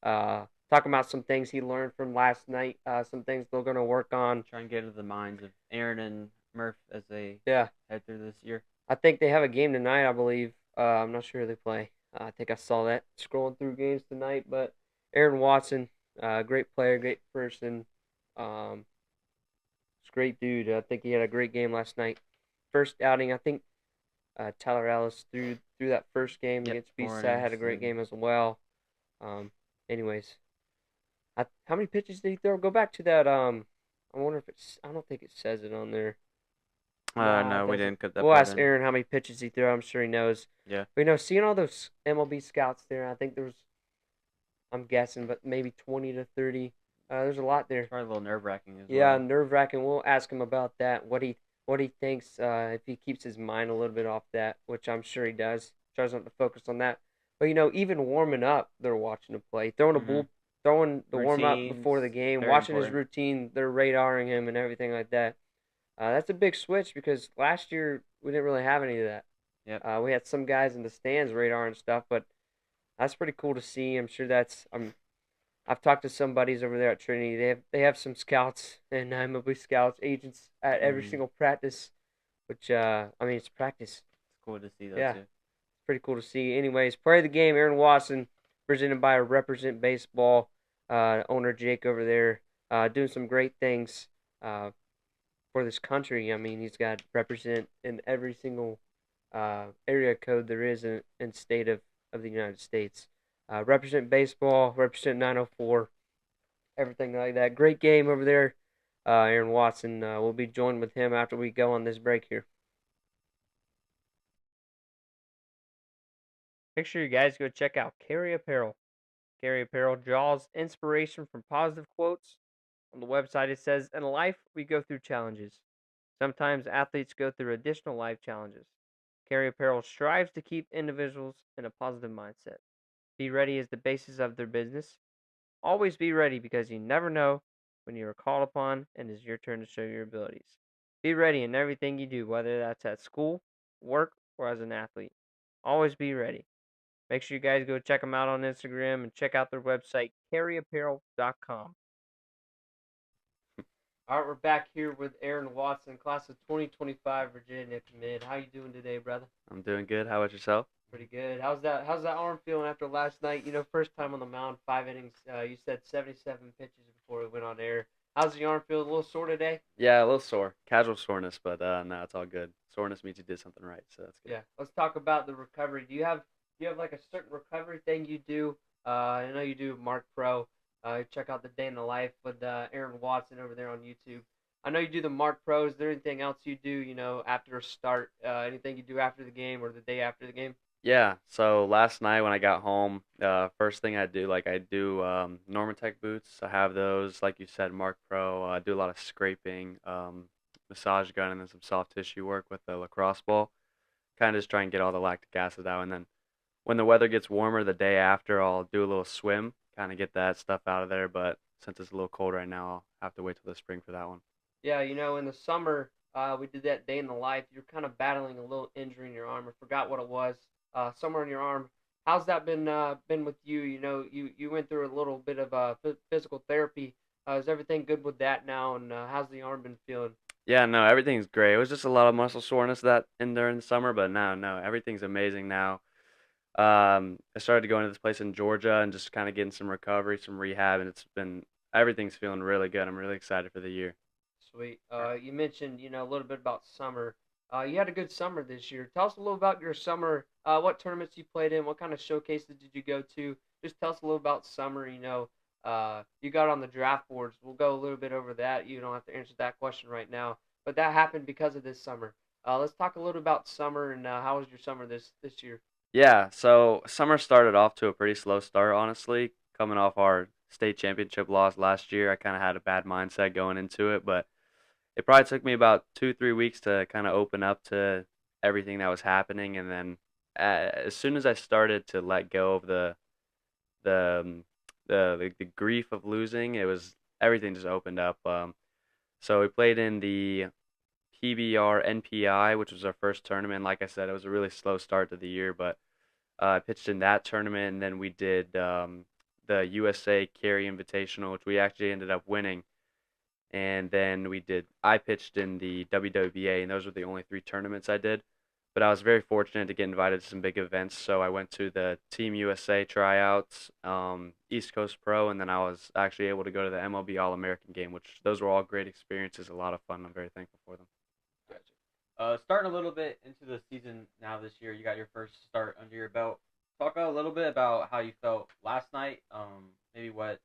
talking about some things he learned from last night, some things they're going to work on. Try and get into the minds of Aaron and Murph as they head through this year. I think they have a game tonight, I believe. I'm not sure who they play. I think I saw that scrolling through games tonight. But Aaron Watson, great player, great person. Great dude. I think he had a great game last night. First outing, I think Tyler Ellis threw that first game against BSAT, had a great game as well. Anyways, how many pitches did he throw? Go back to that. I wonder if it's. I don't think it says it on there. No, we didn't cut that. We'll ask Aaron how many pitches he threw. I'm sure he knows. Yeah. But seeing all those MLB scouts there, I think there was. I'm guessing, but maybe 20 to 30. There's a lot there. It's probably a little nerve-wracking as well. Yeah, nerve-wracking. We'll ask him about that. What he thinks if he keeps his mind a little bit off that, which I'm sure he does. Tries not to focus on that. But even warming up, they're watching him play, throwing the warm up before the game, watching his routine. They're radaring him and everything like that. That's a big switch because last year we didn't really have any of that. Yep. We had some guys in the stands radaring stuff, but That's pretty cool to see. I'm sure that's I've talked to some buddies over there at Trinity. They have some scouts and MLB scouts agents at every Mm, single practice, which I mean it's practice. it's cool to see though Yeah, too. pretty cool to see. Anyways, play of the game, Aaron Watson, presented by Represent Baseball owner Jake over there, doing some great things uh, for this country. I mean, he's got represent in every single area code there is in state of the United States. Represent Baseball, Represent 904, everything like that. Great game over there. Aaron Watson will be joined with him after we go on this break here. Make sure you guys go check out Carry Apparel. Carry Apparel draws inspiration from positive quotes. On the website, it says, "In life, we go through challenges. Sometimes athletes go through additional life challenges. Carry Apparel strives to keep individuals in a positive mindset. Be ready is the basis of their business. Always be ready because you never know when you are called upon and it's your turn to show your abilities. Be ready in everything you do, whether that's at school, work, or as an athlete. Always be ready." Make sure you guys go check them out on Instagram and check out their website, carryapparel.com. All right, we're back here with Aaron Watson, class of 2025, Virginia commit. How you doing today, brother? I'm doing good. How about yourself? Pretty good. How's that arm feeling after last night? First time on the mound, 5 innings. You said 77 pitches before we went on air. How's the arm feel? A little sore today? Yeah, a little sore, casual soreness, but no, it's all good. Soreness means you did something right, so that's good. Yeah. Let's talk about the recovery. Do you have like a certain recovery thing you do? I know you do Mark Pro. Check out the day in the life with Aaron Watson over there on YouTube. I know you do the Mark Pro. Is there anything else you do? After a start, anything you do after the game or the day after the game? Yeah, so last night when I got home, first thing I do, like I do Normatec boots. I have those, like you said, Mark Pro. I do a lot of scraping, massage gun, and then some soft tissue work with the lacrosse ball. Kind of just try and get all the lactic acid out. And then when the weather gets warmer, the day after, I'll do a little swim, kind of get that stuff out of there. But since it's a little cold right now, I'll have to wait till the spring for that one. Yeah, in the summer, we did that day in the life. You're kind of battling a little injury in your arm. I forgot what it was. Somewhere in your arm. How's that been with you? You went through a little bit of physical therapy. Is everything good with that now? And how's the arm been feeling? Yeah, no, everything's great. It was just a lot of muscle soreness that in during the summer, but now, no, everything's amazing now. I started to go into this place in Georgia and just kind of getting some recovery, some rehab, and everything's feeling really good. I'm really excited for the year. Sweet. You mentioned a little bit about summer. You had a good summer this year. Tell us a little about your summer. What tournaments you played in? What kind of showcases did you go to? Just tell us a little about summer. You got on the draft boards. We'll go a little bit over that. You don't have to answer that question right now, but that happened because of this summer. Let's talk a little about summer and how was your summer this year? Yeah, so summer started off to a pretty slow start, honestly. Coming off our state championship loss last year, I kind of had a bad mindset going into it, but it probably took me about 2, 3 weeks to kind of open up to everything that was happening, and then as soon as I started to let go of the um, the grief of losing, it was everything just opened up. So we played in the PBR NPI, which was our first tournament. Like I said, it was a really slow start to the year, but I pitched in that tournament, and then we did the USA Carry Invitational, which we actually ended up winning. And then I pitched in the WWBA, and those were the only three tournaments I did. But I was very fortunate to get invited to some big events, so I went to the Team USA tryouts, East Coast Pro, and then I was actually able to go to the MLB All American game, which those were all great experiences, a lot of fun. I'm very thankful for them. Gotcha. Starting a little bit into the season now this year, you got your first start under your belt. Talk a little bit about how you felt last night. Maybe what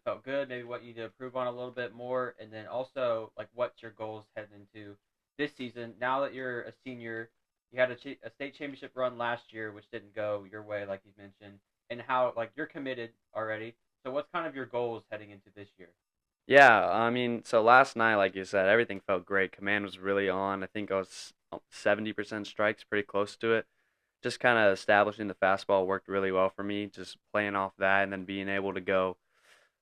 felt good, maybe what you need to improve on a little bit more, and then also like what's your goals heading into this season. Now that you're a senior, you had a state championship run last year, which didn't go your way, like you mentioned, and how like you're committed already. So what's kind of your goals heading into this year? Yeah, I mean, so last night, like you said, everything felt great. Command was really on. I think I was 70% strikes, pretty close to it. Just kind of establishing the fastball worked really well for me. Just playing off that and then being able to go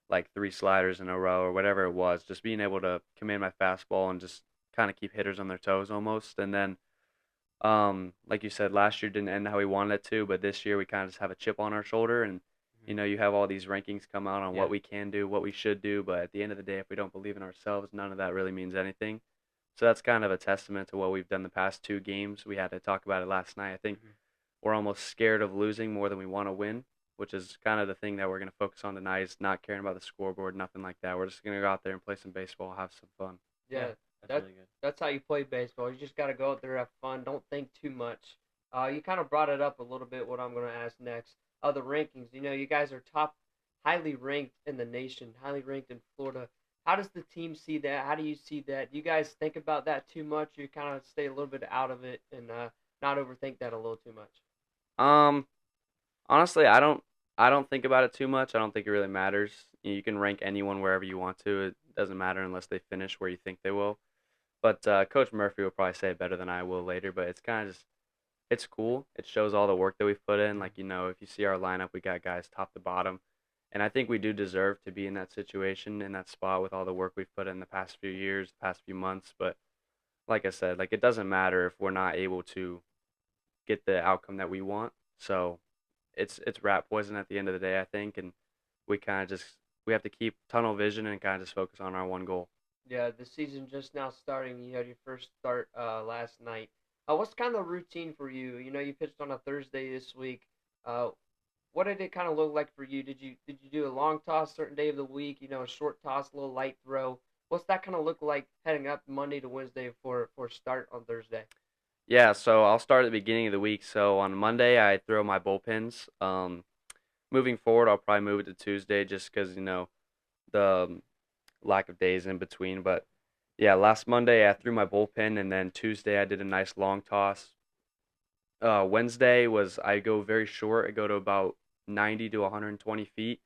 like three sliders in a row or whatever it was. Just being able to command my fastball and just kind of keep hitters on their toes almost. And then Like you said, last year didn't end how we wanted it to, but this year we kind of just have a chip on our shoulder, and Hmm. you have all these rankings come out on what Yeah. we can do, what we should do, but at the end of the day, if we don't believe in ourselves, none of that really means anything. So that's kind of a testament to what we've done the past two games. We had to talk about it last night. I think Hmm. we're almost scared of losing more than we want to win, which is kind of the thing that we're going to focus on tonight. Is not caring about the scoreboard, nothing like that. We're just going to go out there and play some baseball, have some fun. Yeah, Yeah, that's that really good. that's how you play baseball. You just got to go out there, have fun, don't think too much. You kind of brought it up a little bit. What I'm going to ask next, the rankings. You guys are top, highly ranked in the nation, highly ranked in Florida. How does the team see that? How do you see that? Do you guys think about that too much? You kind of stay a little bit out of it and not overthink that a little too much. Um, Honestly, I don't think about it too much. I don't think it really matters. You can rank anyone wherever you want to. It doesn't matter unless they finish where you think they will. But Coach Murphy will probably say it better than I will later. But it's kind of just it's cool. It shows all the work that we've put in. Mm-hmm. Like if you see our lineup, we got guys top to bottom, and I think we do deserve to be in that situation, in that spot with all the work we've put in the past few years, the past few months. But like I said, like it doesn't matter if we're not able to get the outcome that we want. So it's rat poison at the end of the day, I think, and we kind of just we have to keep tunnel vision and kind of just focus on our one goal. Yeah, the season just now starting. You had your first start last night. What's kind of the routine for you? You pitched on a Thursday this week. Uh, what did it kind of look like for you? Did you do a long toss certain day of the week? A short toss, a little light throw. What's that kind of look like heading up Monday to Wednesday for start on Thursday? Yeah, so I'll start at the beginning of the week. So on Monday, I throw my bullpens. Moving forward, I'll probably move it to Tuesday just because the lack of days in between. But yeah, last Monday I threw my bullpen, and then Tuesday I did a nice long toss. Wednesday was I go very short. I go to about 90 to 120 feet,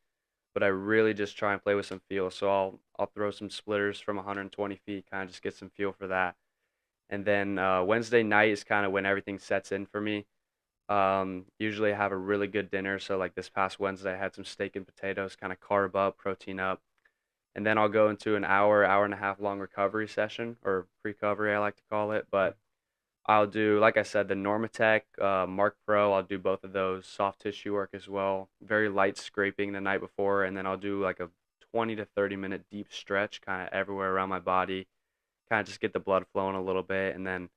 but I really just try and play with some feel. So I'll throw some splitters from 120 feet, kind of just get some feel for that. And then Wednesday night is kind of when everything sets in for me. Usually I have a really good dinner. So like this past Wednesday, I had some steak and potatoes, kind of carb up, protein up, and then I'll go into an hour and a half long recovery session or pre-recovery, I like to call it. But I'll do, like I said, the Normatec, Mark Pro. I'll do both of those. Soft tissue work as well. Very light scraping the night before, and then I'll do like a 20 to 30 minute deep stretch, kind of everywhere around my body. Kind of just get the blood flowing a little bit, and then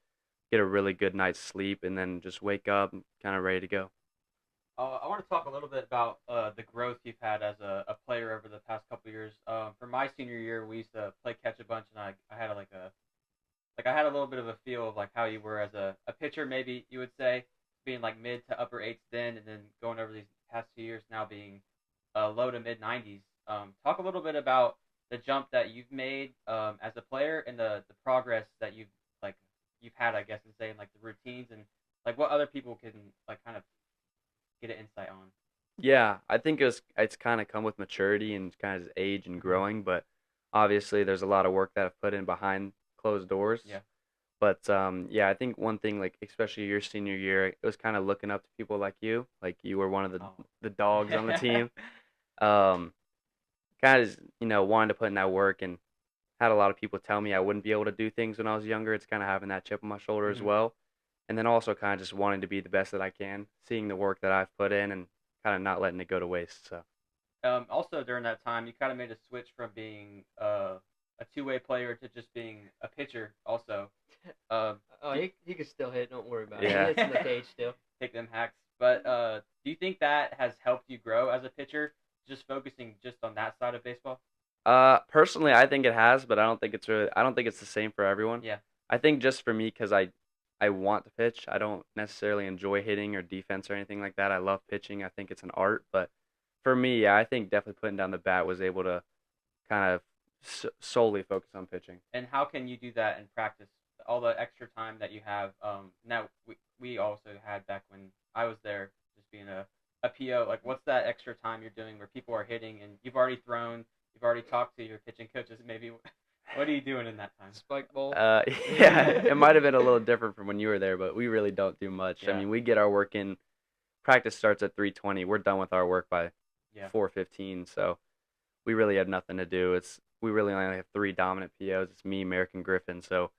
get a really good night's sleep, and then just wake up kind of ready to go. I want to talk a little bit about the growth you've had as a player over the past couple of years. For my senior year, we used to play catch a bunch, and I had I had a little bit of a feel of like how you were as a pitcher, maybe you would say, being like mid to upper eights then, and then going over these past 2 years now being low to mid 90s. Talk a little bit about the jump that you've made as a player and the progress that like you've had, I guess, in saying like the routines and like what other people can like kind of get an insight on. Yeah, I think it's kind of come with maturity and kind of age and Mm-hmm. growing, but obviously there's a lot of work that I've put in behind closed doors. Yeah. But yeah, I think one thing like especially your senior year, it was kind of looking up to people like you were one of Oh. the dogs on the team. Um, Kind of wanted to put in that work and had a lot of people tell me I wouldn't be able to do things when I was younger. It's kind of having that chip on my shoulder as Mm-hmm. well. And then also kind of just wanting to be the best that I can, seeing the work that I've put in and kind of not letting it go to waste. So, also during that time, you kind of made a switch from being a two-way player to just being a pitcher. Also, Oh, he can still hit. Don't worry about it. He yeah. hits in the cage still. Take them hacks. But do you think that has helped you grow as a pitcher, just focusing just on that side of baseball? Personally, I think it has, but I don't think it's the same for everyone. Yeah. I think just for me, because I want to pitch. I don't necessarily enjoy hitting or defense or anything like that. I love pitching. I think it's an art, but for me, yeah, I think definitely putting down the bat was able to kind of solely focus on pitching. And how can you do that in practice? All the extra time that you have. Now we also had back when I was there, just being a PO. Like, what's that extra time you're doing where people are hitting and you've already thrown, you've already talked to your pitching coaches, maybe. What are you doing in that time? Spike ball. Yeah, it might have been a little different from when you were there, but we really don't do much. I Yeah. mean, we get our work in. Practice starts at 3:20. We're done with our work by 4:15. So we really have nothing to do. We really only have three dominant POs. It's me, Merrick, and Griffin. So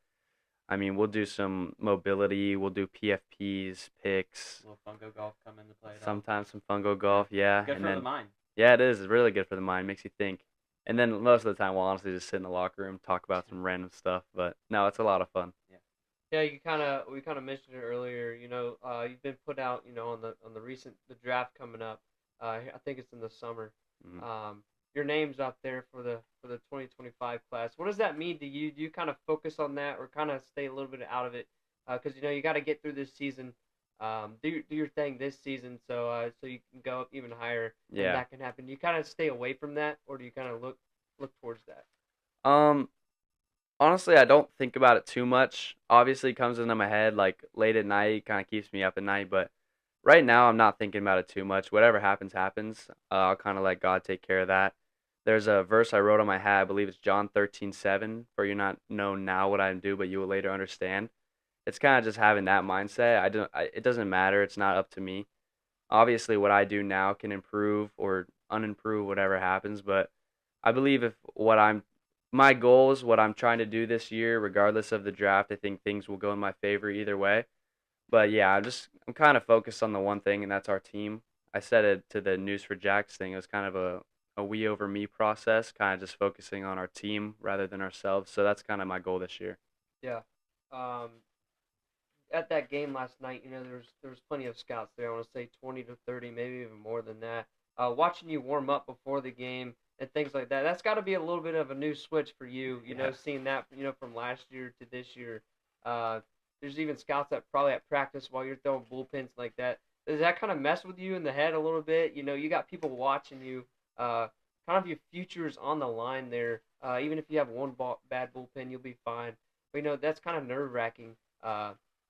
I mean, we'll do some mobility, we'll do PFPs, picks, A little fungo golf come into play at all? sometimes some fungo Yeah. golf, yeah, Good and for the then mind. yeah, it is. It's really good for the mind, makes you think. And then most of the time, we'll honestly just sit in the locker room, talk about some random stuff. But no, it's a lot of fun. Yeah. Yeah, we kind of mentioned it earlier. You've been put out, on the recent the draft coming up. I think it's in the summer. Mhm. Your name's up there for the 2025 class. What does that mean to you? Do you kind of focus on that, or kind of stay a little bit out of it? Because you got to get through this season. Do your thing this season, so you can go up even higher, and Yeah. that can happen. Do you kind of stay away from that, or do you kind of look towards that? Um, Honestly, I don't think about it too much. Obviously, it comes into my head like late at night, kind of keeps me up at night. But right now, I'm not thinking about it too much. Whatever happens, happens. I'll kind of let God take care of that. There's a verse I wrote on my hat. I believe it's John 13:7. For you not know now what I do, but you will later understand. It's kind of just having that mindset. It doesn't matter. It's not up to me. Obviously, what I do now can improve or unimprove whatever happens, but I believe if what I'm my goals, what I'm trying to do this year, regardless of the draft, I think things will go in my favor either way. But yeah, I'm kind of focused on the one thing, and that's our team. I said it to the News for Jacks thing. It was kind of a we over me process, kind of just focusing on our team rather than ourselves. So that's kind of my goal this year. Yeah. Um, at that game last night, there was plenty of scouts there. I want to say 20 to 30, maybe even more than that. Watching you warm up before the game and things like that, that's got to be a little bit of a new switch for you. Yeah. Seeing that, from last year to this year. Uh, there's even scouts that probably at practice while you're throwing bullpens like that. Does that kind of mess with you in the head a little bit? You got people watching you. Kind of your future is on the line there. Even if you have one bad bullpen, you'll be fine. But that's kind of nerve wracking.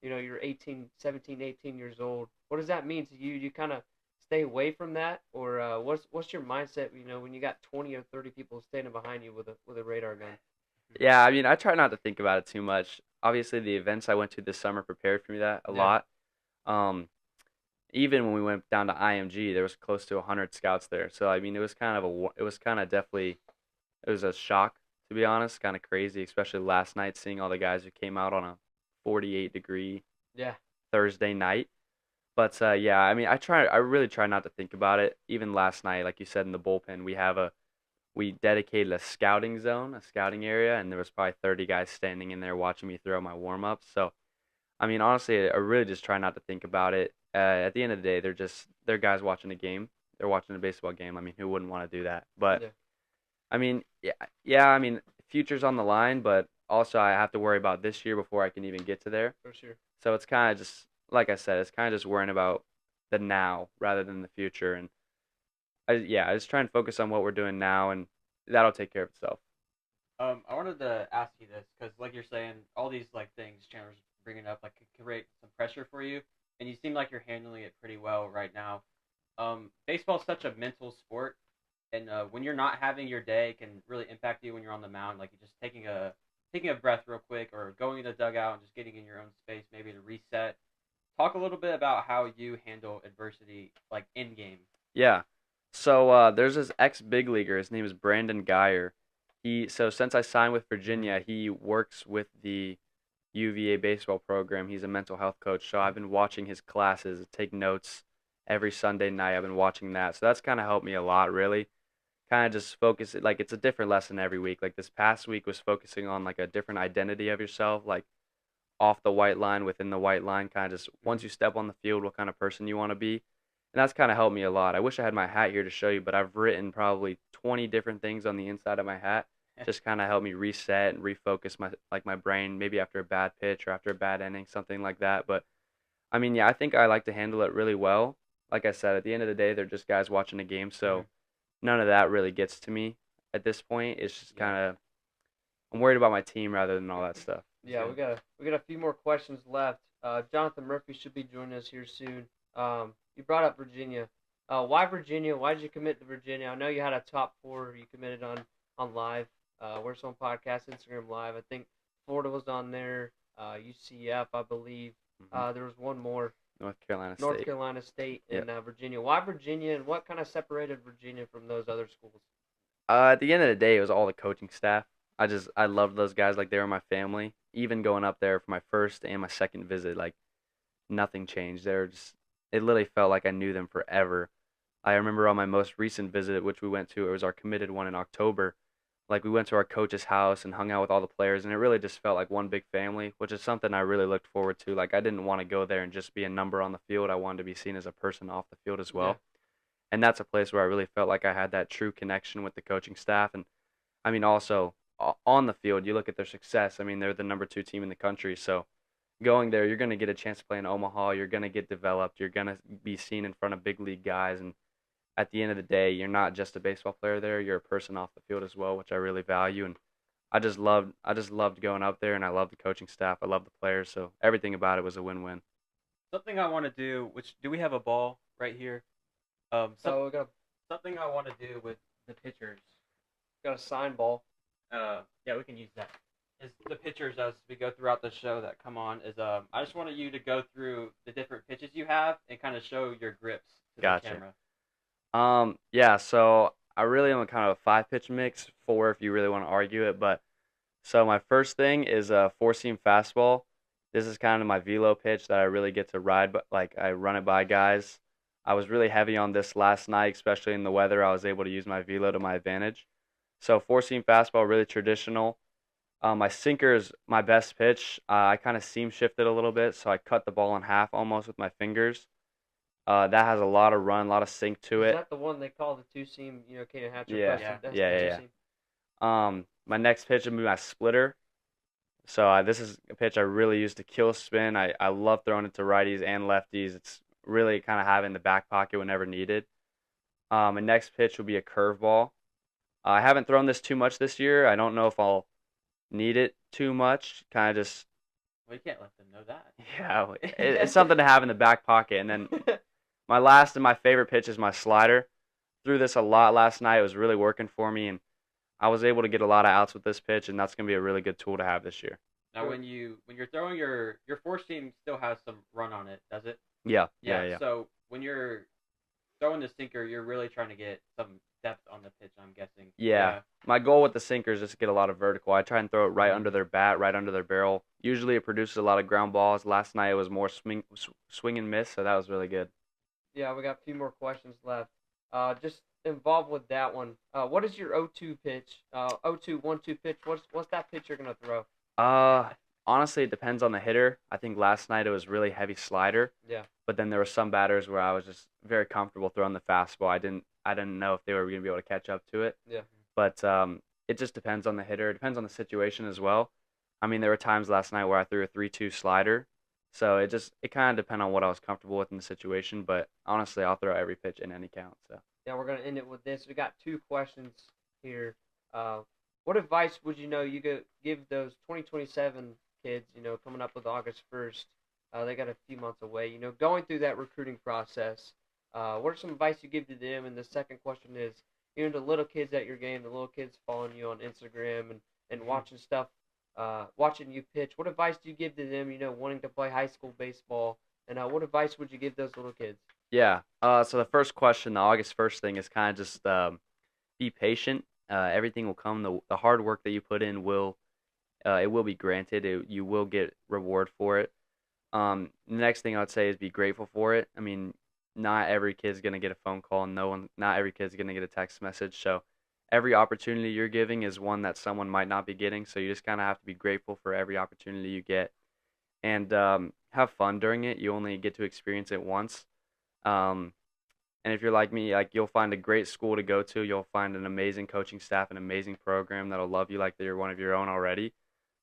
You're 18, 17, 18 years old. What does that mean to you? You kind of stay away from that, or what's your mindset? When you got 20 or 30 people standing behind you with a radar gun. Yeah, I mean, I try not to think about it too much. Obviously, the events I went to this summer prepared for me that a Yeah, lot. Um, Even when we went down to IMG, there was close to 100 scouts there. So I mean, it was kind of definitely it was a shock to be honest, kind of crazy, especially last night seeing all the guys who came out on a 48-degree yeah, Thursday night. But yeah, I mean, I really try not to think about it. Even last night, like you said in the bullpen, we dedicated a scouting zone, a scouting area, and there was probably 30 guys standing in there watching me throw my warm ups. So I mean, honestly, I really just try not to think about it. At the end of the day, they're guys watching a game. They're watching a baseball game. I mean, who wouldn't want to do that? But yeah, I mean, yeah, yeah. I mean, future's on the line, but also I have to worry about this year before I can even get to there. for sure. So it's kind of just like I said, it's kind of just worrying about the now rather than the future. And I just try and focus on what we're doing now, and that'll take care of itself. I wanted to ask you this because, like you're saying, all these like things Chandler's bringing up like could create some pressure for you, and you seem like you're handling it pretty well right now. Baseball's such a mental sport, and when you're not having your day, it can really impact you when you're on the mound. Like you're just taking a breath real quick, or going to the dugout and just getting in your own space, maybe to reset. Talk a little bit about how you handle adversity, like in game. Yeah. So there's this ex big leaguer. His name is Brandon Geyer. Since I signed with Virginia, he works with the UVA baseball program. He's a mental health coach. So I've been watching his classes, take notes every Sunday night. I've been watching that. So that's kind of helped me a lot, really. Kind of just focus it like it's a different lesson every week. Like this past week was focusing on like a different identity of yourself, like off the white line, within the white line, kind of just once you step on the field, what kind of person you want to be. And that's kind of helped me a lot. I wish I had my hat here to show you, but I've written probably 20 different things on the inside of my hat. Just kind of help me reset and refocus my brain, maybe after a bad pitch or after a bad inning, something like that. But I mean, yeah, I think I like to handle it really well. Like I said, at the end of the day, they're just guys watching a game, so none of that really gets to me at this point. It's just kind of I'm worried about my team rather than all that stuff. Yeah, we got a few more questions left. Jonathan Murphy should be joining us here soon. You brought up Virginia. Why Virginia? Why did you commit to Virginia? I know you had a top four you committed on live. Where's on podcast, Instagram live. I think Florida was on there. UCF, I believe. Hmm. There was one more. North Carolina North State. Carolina State Yep. and Virginia. Why Virginia, and what kind of separated Virginia from those other schools? At the end of the day, it was all the coaching staff. I loved those guys like they were my family. Even going up there for my first and my second visit, like nothing changed. It literally felt like I knew them forever. I remember on my most recent visit, which we went to, it was our committed one in October. Like we went to our coach's house and hung out with all the players, and it really just felt like one big family, which is something I really looked forward to. Like I didn't want to go there and just be a number on the field. I wanted to be seen as a person off the field as Yeah. well. And that's a place where I really felt like I had that true connection with the coaching staff. And I mean, also on the field, you look at their success. I mean, they're the number 2 team in the country, so going there, you're going to get a chance to play in Omaha. You're going to get developed. You're going to be seen in front of big league guys. And at the end of the day, you're not just a baseball player there. You're a person off the field as well, which I really value. And I just loved going up there, and I love the coaching staff. I love the players. So everything about it was a win-win. Something I want to do, which do we have a ball right here? So we Something I want to do with the pitchers. got a sign ball. Yeah, we can use that. Is the pitchers as we go throughout the show that come on is I just wanted you to go through the different pitches you have and kind of show your grips to Gotcha. the camera. Yeah, so I really am a kind of a 5-pitch mix, 4 if you really want to argue it. But so my first thing is a 4-seam fastball. This is kind of my velo pitch that I really get to ride, but like I run it by guys. I was really heavy on this last night, especially in the weather. I was able to use my velo to my advantage. So 4-seam fastball, really traditional. My sinker is my best pitch. I kind of seam shifted a little bit, so I cut the ball in half almost with my fingers. That has a lot of run, a lot of sink to Is it. that the one they call the 2-seam, Kane Hatcher Yeah. press? That's Yeah, the yeah, yeah. 2-seam. My next pitch would be my splitter. So this is a pitch I really use to kill spin. I love throwing it to righties and lefties. It's really kind of having the back pocket whenever needed. My next pitch will be a curveball. I haven't thrown this too much this year. I don't know if I'll need it too much. Kind of just, Well, you can't let them know that. yeah, it's something to have in the back pocket. And then my last and my favorite pitch is my slider. Threw this a lot last night. It was really working for me, and I was able to get a lot of outs with this pitch, and that's going to be a really good tool to have this year. Now, when you're throwing your 4-seam still has some run on it, does it? Yeah. So when you're throwing the sinker, you're really trying to get some depth on the pitch, I'm guessing. Yeah. My goal with the sinker is just to get a lot of vertical. I try and throw it right under their bat, right under their barrel. Usually it produces a lot of ground balls. Last night it was more swing and miss, so that was really good. Yeah, we got a few more questions left. Just involved with that one. What is your 0-2 pitch? 0-2, 1-2 pitch. What's that pitch you're gonna throw? Honestly, it depends on the hitter. I think last night it was really heavy slider. Yeah. But then there were some batters where I was just very comfortable throwing the fastball. I didn't know if they were going to be able to catch up to it. Yeah. But it just depends on the hitter. It depends on the situation as well. I mean, there were times last night where I threw a 3-2 slider. So it kind of depends on what I was comfortable with in the situation. But honestly, I'll throw every pitch in any count. So. Yeah, we're gonna end it with this. We got 2 questions here. What advice would you give those 2027 kids, coming up with August 1st? They got a few months away, going through that recruiting process. What are some advice you give to them? And the second question is, the little kids at your game, the little kids following you on Instagram and watching stuff, watching you pitch. What advice do you give to them, wanting to play high school baseball? And what advice would you give those little kids? Yeah. So the first question, the August 1st thing is kind of just be patient. Everything will come. The hard work that you put in will be granted. You will get reward for it. The next thing I would say is be grateful for it. I mean, not every kid's gonna get a phone call, and not every kid's gonna get a text message. So every opportunity you're giving is one that someone might not be getting. So you just kind of have to be grateful for every opportunity you get, and have fun during it. You only get to experience it once. And if you're like me, like you'll find a great school to go to. You'll find an amazing coaching staff, an amazing program that'll love you like they're one of your own already.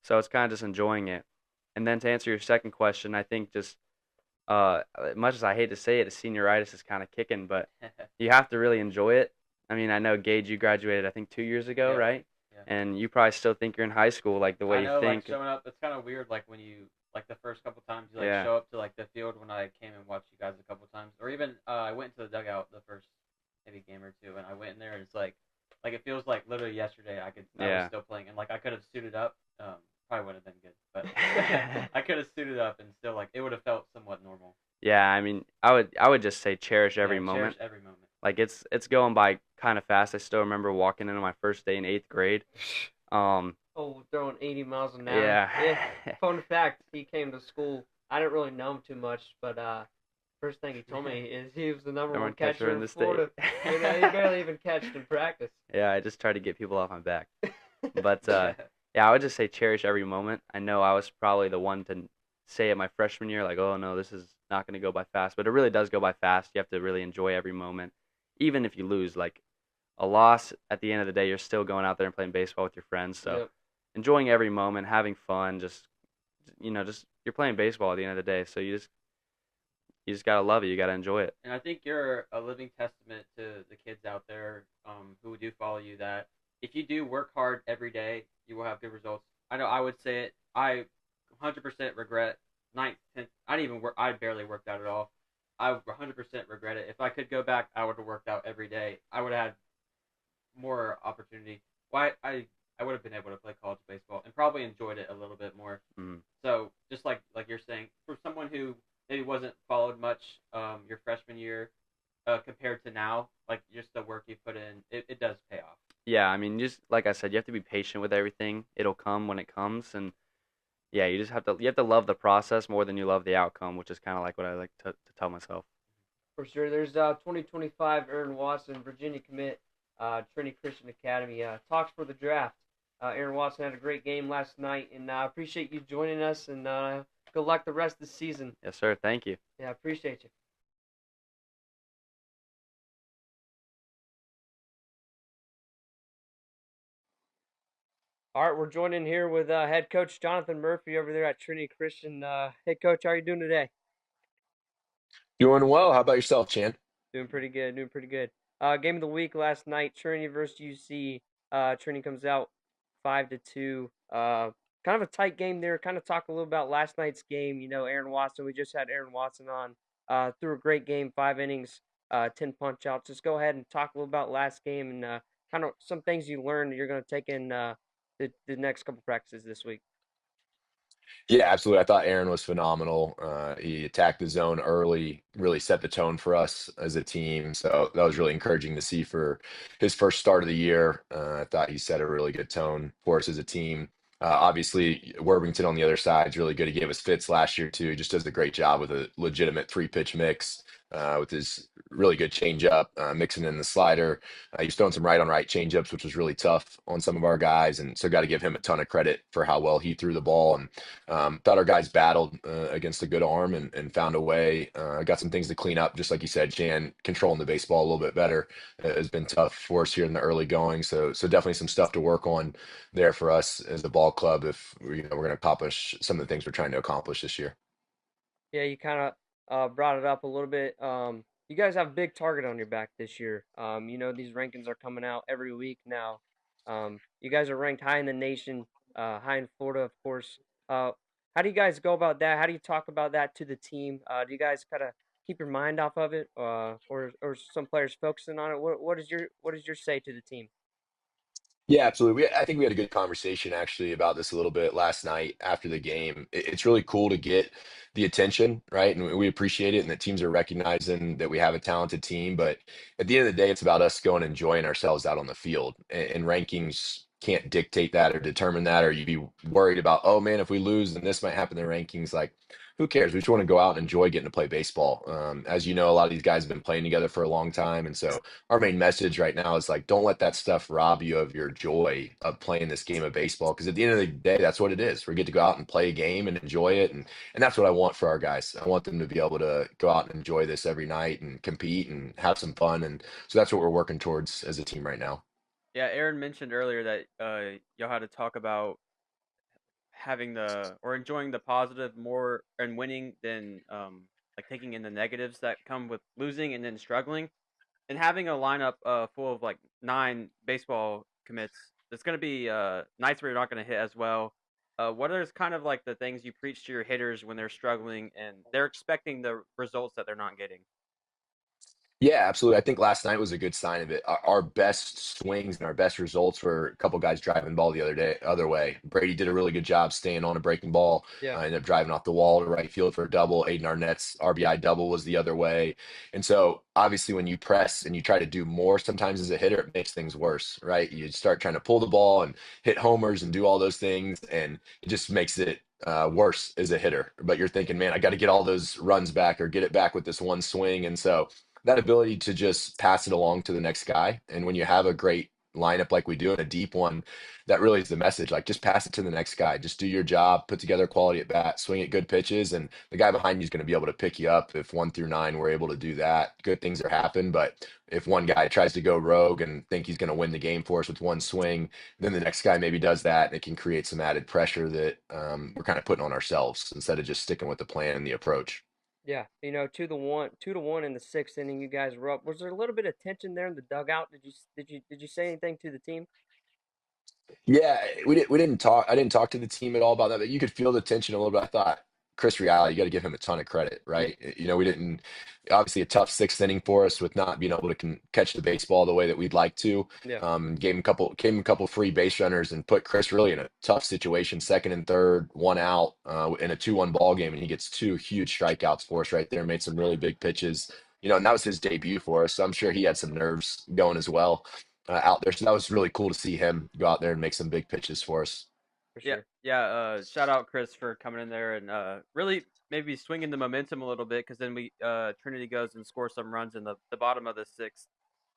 So it's kind of just enjoying it. And then to answer your second question, I think just much as I hate to say it, senioritis is kind of kicking, but you have to really enjoy it. I mean, I know Gage, you graduated I think 2 years ago, Yeah. right? Yeah. And you probably still think you're in high school, like the way I know, you think. like showing up, it's kind of weird. Like when you, like the first couple times you Yeah. show up to like the field when I came and watched you guys a couple times, or even I went to the dugout the first maybe game or two, and I went in there and it's like it feels like literally yesterday I Yeah. was still playing, and like I could have suited up. Probably would have been good, but I could have suited up and still like it would have felt somewhat normal. Yeah, I mean, I would just say cherish every Yeah, moment. Cherish every moment. Like it's going by kind of fast. I still remember walking into my first day in 8th grade. Oh, throwing 80 miles an hour. Yeah. Yeah. Fun fact: he came to school. I didn't really know him too much, but first thing he told me is he was the number Number one one catcher catcher in in the state. Florida. You know, he barely even catched in practice. Yeah, I just try to get people off my back. But Yeah. yeah, I would just say cherish every moment. I know I was probably the one to say it my freshman year, like, oh no, this is not going to go by fast. But it really does go by fast. You have to really enjoy every moment, even if you lose. Like a loss, at the end of the day, you're still going out there and playing baseball with your friends. So Yep. enjoying every moment, having fun, just just you're playing baseball at the end of the day. So you just gotta love it. You gotta enjoy it. And I think you're a living testament to the kids out there who do follow you that if you do work hard every day, you will have good results. I know I would say it. I 100% regret ninth, 10th. I didn't even work. I barely worked out at all. I 100% regret it. If I could go back, I would have worked out every day. I would have had more opportunity. Why I would have been able to play college baseball and probably enjoyed it a little bit more. Mm. So just like you're saying, for someone who maybe wasn't followed much your freshman year compared to now, like just the work you put in, it does pay off. Yeah, I mean, just like I said, you have to be patient with everything. It'll come when it comes, and yeah, you have to love the process more than you love the outcome, which is kind of like what I like to tell myself. For sure. There's 2025 Aaron Watson, Virginia commit, Trinity Christian Academy. Talks for the draft. Aaron Watson had a great game last night, and I appreciate you joining us. And good luck the rest of the season. Yes, sir. Thank you. Yeah, I appreciate you. All right, we're joining here with head coach Jonathan Murphy over there at Trinity Christian. Hey, coach, how are you doing today? Doing well. How about yourself, Chan? Doing pretty good. Doing pretty good. Game of the week last night. Trinity versus UC. Trinity comes out 5-2. Kind of a tight game there. Kind of talk a little about last night's game. You know, Aaron Watson. We just had Aaron Watson on. Threw a great game. 5 innings. 10 punch outs. Just go ahead and talk a little about last game and kind of some things you learned that you're going to take in the next couple practices this week. Yeah, absolutely. I thought Aaron was phenomenal. He attacked the zone early, really set the tone for us as a team. So that was really encouraging to see for his first start of the year. I thought he set a really good tone for us as a team. Obviously, Worthington on the other side is really good. He gave us fits last year too. He just does a great job with a legitimate three-pitch mix, with his really good changeup, mixing in the slider. He's throwing some right on right changeups, which was really tough on some of our guys, and so got to give him a ton of credit for how well he threw the ball. And thought our guys battled against a good arm and found a way. Got some things to clean up, just like you said, Jan. Controlling the baseball a little bit better has been tough for us here in the early going. So definitely some stuff to work on there for us as the ball club if we're going to accomplish some of the things we're trying to accomplish this year. Yeah, you kind of brought it up a little bit. You guys have a big target on your back this year. You know, these rankings are coming out every week now. You guys are ranked high in the nation, high in Florida, of course. Uh, how do you guys go about that? How do you talk about that to the team? Do you guys kind of keep your mind off of it, or some players focusing on it? What is your say to the team? Yeah, absolutely. I think we had a good conversation actually about this a little bit last night after the game. It's really cool to get the attention, right? And we appreciate it, and the teams are recognizing that we have a talented team. But at the end of the day, it's about us going and enjoying ourselves out on the field. And rankings can't dictate that or determine that, or you'd be worried about, oh man, if we lose, then this might happen in the rankings. Like, who cares? We just want to go out and enjoy getting to play baseball. As you know, a lot of these guys have been playing together for a long time, and so our main message right now is like, don't let that stuff rob you of your joy of playing this game of baseball. Because at the end of the day, that's what it is. We get to go out and play a game and enjoy it, and that's what I want for our guys. I want them to be able to go out and enjoy this every night and compete and have some fun. And so that's what we're working towards as a team right now. Yeah, Aaron mentioned earlier that y'all had to talk about having the or enjoying the positive more and winning than like taking in the negatives that come with losing and then struggling. And having a lineup full of like 9 baseball commits, it's going to be nights where you're not going to hit as well. What are kind of like the things you preach to your hitters when they're struggling and they're expecting the results that they're not getting? Yeah, absolutely. I think last night was a good sign of it. Our best swings and our best results were a couple guys driving the ball the other way. Brady did a really good job staying on a breaking ball. Yeah, Ended up driving off the wall to right field for a double. Aiden Arnett's RBI double was the other way. And so obviously when you press and you try to do more sometimes as a hitter, it makes things worse, right? You start trying to pull the ball and hit homers and do all those things, and it just makes it worse as a hitter. But you're thinking, man, I got to get all those runs back or get it back with this one swing. And so that ability to just pass it along to the next guy. And when you have a great lineup like we do and a deep one, that really is the message. Like just pass it to the next guy. Just do your job, put together quality at bat, swing at good pitches, and the guy behind you is going to be able to pick you up. If 1 through 9 we're able to do that, good things are happen. But if one guy tries to go rogue and think he's going to win the game for us with one swing, then the next guy maybe does that, and it can create some added pressure that we're kind of putting on ourselves instead of just sticking with the plan and the approach. yeah. 2-1 in the sixth inning. You guys were up. Was there a little bit of tension there in the dugout? Did you say anything to the team? Yeah, we didn't talk. I didn't talk to the team at all about that, but you could feel the tension a little bit. I thought Chris Reale, you got to give him a ton of credit, Yeah, right? We didn't obviously a tough sixth inning for us with not being able to catch the baseball the way that we'd like to. yeah, Gave him a couple free base runners and put Chris really in a tough situation, second and third, one out in a 2-1 ball game, and he gets two huge strikeouts for us right there. Made some really big pitches, and that was his debut for us, so I'm sure he had some nerves going as well out there. So that was really cool to see him go out there and make some big pitches for us. for Yeah, sure. yeah. Shout out Chris for coming in there and really maybe swinging the momentum a little bit because then we Trinity goes and scores some runs in the bottom of the sixth.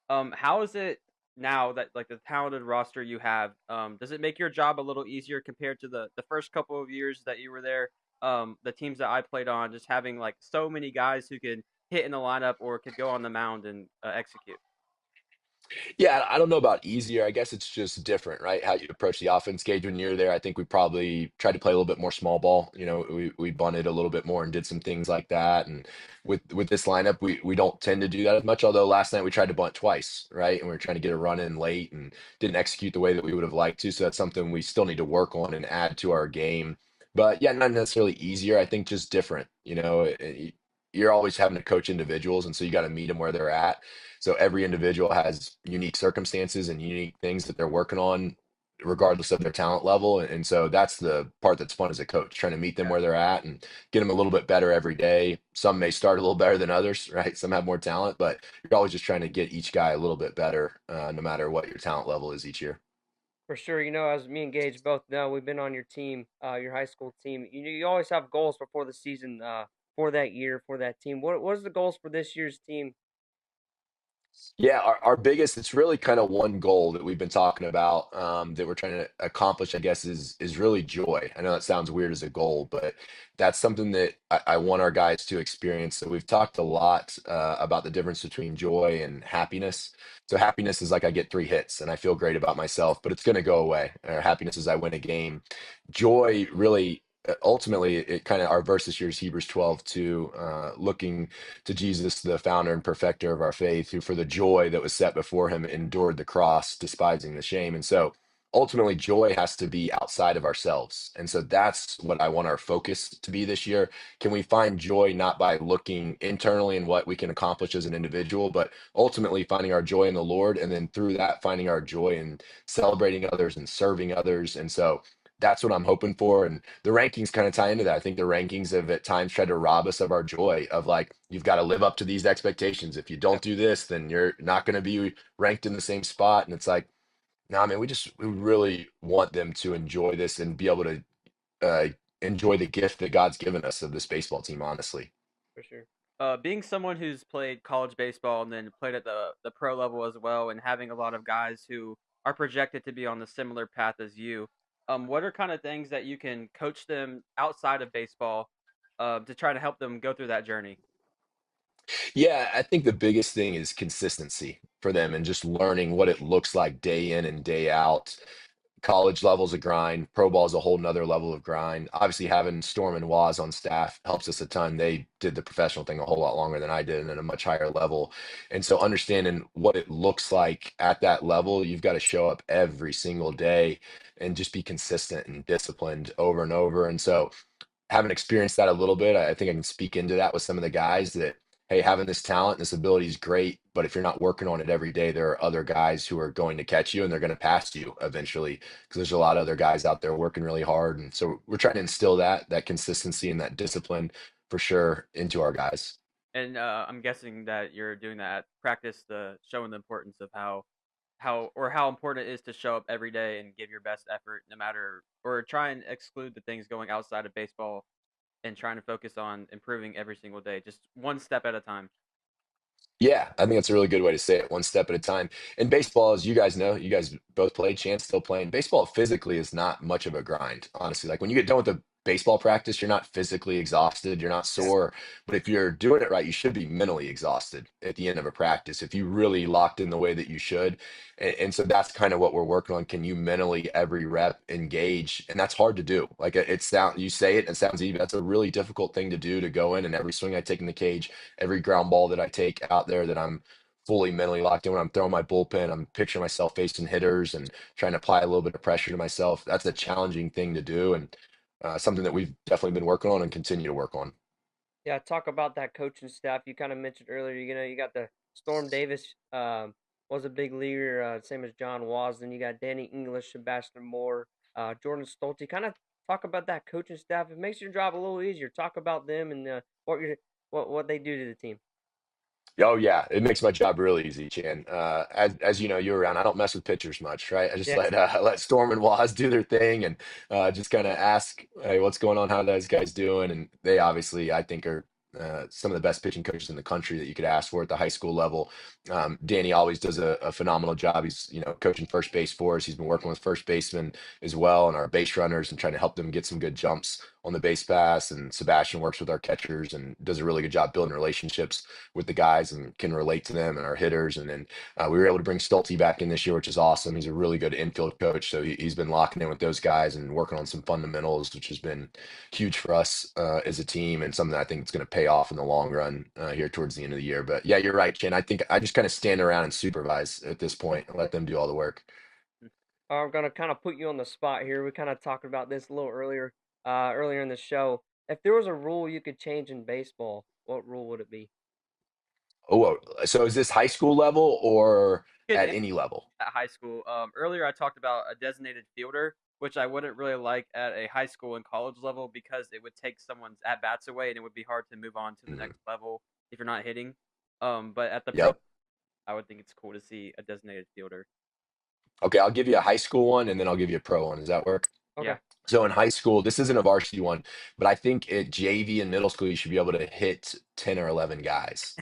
How is it now that like the talented roster you have? Does it make your job a little easier compared to the first couple of years that you were there? The teams that I played on, just having like so many guys who can hit in the lineup or could go on the mound and execute. Yeah, I don't know about easier. I guess it's just different, right? How you approach the offense. Gage, when you're there, I think we probably tried to play a little bit more small ball. We bunted a little bit more and did some things like that. And with this lineup, we don't tend to do that as much. Although last night we tried to bunt twice, right? And we were trying to get a run in late and didn't execute the way that we would have liked to. So that's something we still need to work on and add to our game. But yeah, not necessarily easier. I think just different. You're always having to coach individuals, and so you got to meet them where they're at. So every individual has unique circumstances and unique things that they're working on, regardless of their talent level. And so that's the part that's fun as a coach, trying to meet them where they're at and get them a little bit better every day. Some may start a little better than others, right? Some have more talent, but you're always just trying to get each guy a little bit better, no matter what your talent level is each year. For sure. As me and Gage both know, we've been on your team, your high school team. You always have goals before the season, for that year, for that team. What is the goals for this year's team? Yeah, our biggest, it's really kind of one goal that we've been talking about that we're trying to accomplish, I guess, is really joy. I know that sounds weird as a goal, but that's something that I want our guys to experience. So we've talked a lot about the difference between joy and happiness. So happiness is like I get 3 hits and I feel great about myself, but it's going to go away. Or happiness is I win a game. Joy really, ultimately, it kind of our verse this year is Hebrews 12:2, looking to Jesus, the founder and perfecter of our faith, who for the joy that was set before him endured the cross, despising the shame. And so ultimately, joy has to be outside of ourselves. And so that's what I want our focus to be this year. Can we find joy not by looking internally and what we can accomplish as an individual, but ultimately finding our joy in the Lord, and then through that, finding our joy in celebrating others and serving others. And so that's what I'm hoping for. And the rankings kind of tie into that. I think the rankings have at times tried to rob us of our joy of like, you've got to live up to these expectations. If you Yeah, don't do this, then you're not going to be ranked in the same spot. And it's like, no, man, we really want them to enjoy this and be able to uh, enjoy the gift that God's given us of this baseball team, honestly. for sure. Being someone who's played college baseball and then played at the pro level as well, and having a lot of guys who are projected to be on the similar path as you, what are kind of things that you can coach them outside of baseball to try to help them go through that journey? Yeah, I think the biggest thing is consistency for them and just learning what it looks like day in and day out. College level's a grind. Pro ball is a whole nother level of grind. Obviously, having Storm and Waz on staff helps us a ton. They did the professional thing a whole lot longer than I did and at a much higher level. And so, understanding what it looks like at that level, you've got to show up every single day and just be consistent and disciplined over and over. And so, having experienced that a little bit, I think I can speak into that with some of the guys that. hey, having this talent, this ability is great, but if you're not working on it every day, there are other guys who are going to catch you and they're going to pass you eventually because there's a lot of other guys out there working really hard. And so we're trying to instill that consistency and that discipline for sure into our guys. And I'm guessing that you're doing that at practice, the showing the importance of how important it is to show up every day and give your best effort, no matter, or try and exclude the things going outside of baseball and trying to focus on improving every single day, just one step at a time. Yeah, I think that's a really good way to say it, one step at a time. And baseball, as you guys know, you guys both played, Chance still playing. Baseball physically is not much of a grind, honestly. Like when you get done with the baseball practice, you're not physically exhausted, you're not Yeah. sore. But if you're doing it right, you should be mentally exhausted at the end of a practice if you really locked in the way that you should. And so that's kind of what we're working on. Can you mentally every rep engage? And that's hard to do. Like it sound you say it and it sounds easy. That's a really difficult thing to do to go in and every swing I take in the cage, every ground ball that I take out there that I'm fully mentally locked in when I'm throwing my bullpen, I'm picturing myself facing hitters and trying to apply a little bit of pressure to myself. That's a challenging thing to do and something that we've definitely been working on and continue to work on. Yeah, talk about that coaching staff. You kind of mentioned earlier, you got the Storm Davis, was a big leader, same as John Wasden. You got Danny English, Sebastian Moore, Jordan Stolte. Kind of talk about that coaching staff. It makes your job a little easier. Talk about them and what they do to the team. Oh yeah, it makes my job really easy, Chan. As you know, you're around. I don't mess with pitchers much, right? I just Yeah. let Storm and Waz do their thing, and just kind of ask, hey, what's going on? How are those guys doing? And they obviously, I think, are some of the best pitching coaches in the country that you could ask for at the high school level. Danny always does a phenomenal job. He's coaching first base for us. He's been working with first basemen as well and our base runners and trying to help them get some good jumps on the base pass. And Sebastian works with our catchers and does a really good job building relationships with the guys and can relate to them and our hitters. And then we were able to bring Stulte back in this year, which is awesome. He's a really good infield coach. So he's been locking in with those guys and working on some fundamentals, which has been huge for us as a team and something that I think is going to pay off in the long run here towards the end of the year. But yeah, you're right, Chen. I think I just kind of stand around and supervise at this point and let them do all the work. I'm gonna kind of put you on the spot here. We kind of talked about this a little earlier, earlier in the show. If there was a rule you could change in baseball, what rule would it be? Oh, so is this high school level or Good at any level? at high school. Earlier I talked about a designated fielder, which I wouldn't really like at a high school and college level because it would take someone's at bats away and it would be hard to move on to the Mhm. next level if you're not hitting. But at the pro, Yep. I would think it's cool to see a designated fielder. Okay, I'll give you a high school one and then I'll give you a pro one. Does that work? Okay. Yeah. So in high school, this isn't a varsity one, but I think at JV and middle school, you should be able to hit 10 or 11 guys.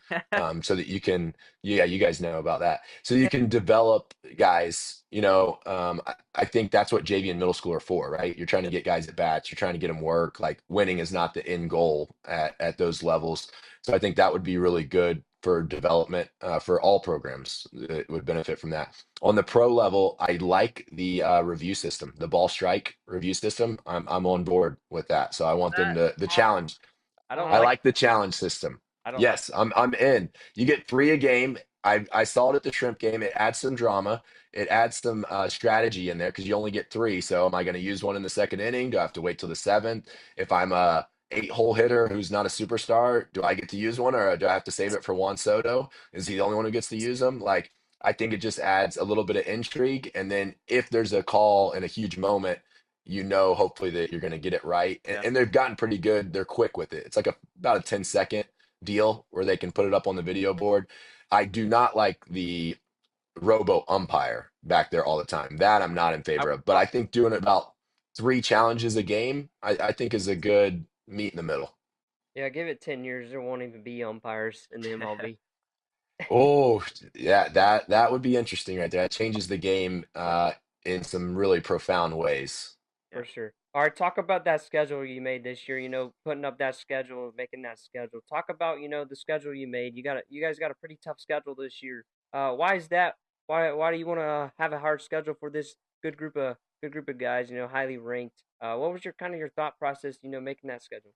So that you can, yeah, you guys know about that. So you can develop guys, I think that's what JV and middle school are for, right? You're trying to get guys at bats, you're trying to get them work. Like winning is not the end goal at those levels. So I think that would be really good for development for all programs that would benefit from that. On the pro level, I like the review system, the ball strike review system. I'm on board with that. So I want them That to the challenge. I don't I Uh, like. like the challenge system. I don't like. Yes, I'm in. You get three a game. I saw it at the shrimp game. It adds some drama. It adds some strategy in there because you only get three. So am I going to use one in the second inning? Do I have to wait till the seventh? If I'm a 8-hole hitter who's not a superstar, do I get to use one or do I have to save it for Juan Soto? Is he the only one who gets to use them? Like I think it just adds a little bit of intrigue. And then if there's a call in a huge moment, hopefully that you're going to get it right. And, Yeah. and they've gotten pretty good. They're quick with it. It's like about a 10-second deal where they can put it up on the video board. I do not like the robo umpire back there all the time. That I'm not in I favor would of. But I think doing about three challenges a game, I think is a good meet in the middle. yeah, give it 10 years. There won't even be umpires in the MLB. Oh, yeah, that would be interesting right there. That changes the game in some really profound ways. Yeah. For sure. All right, talk about that schedule you made this year. Putting up that schedule, making that schedule. Talk about the schedule you made. You guys got a pretty tough schedule this year. Why is that? Why do you want to have a hard schedule for this good group of guys? Highly ranked. What was your thought process? Making that schedule.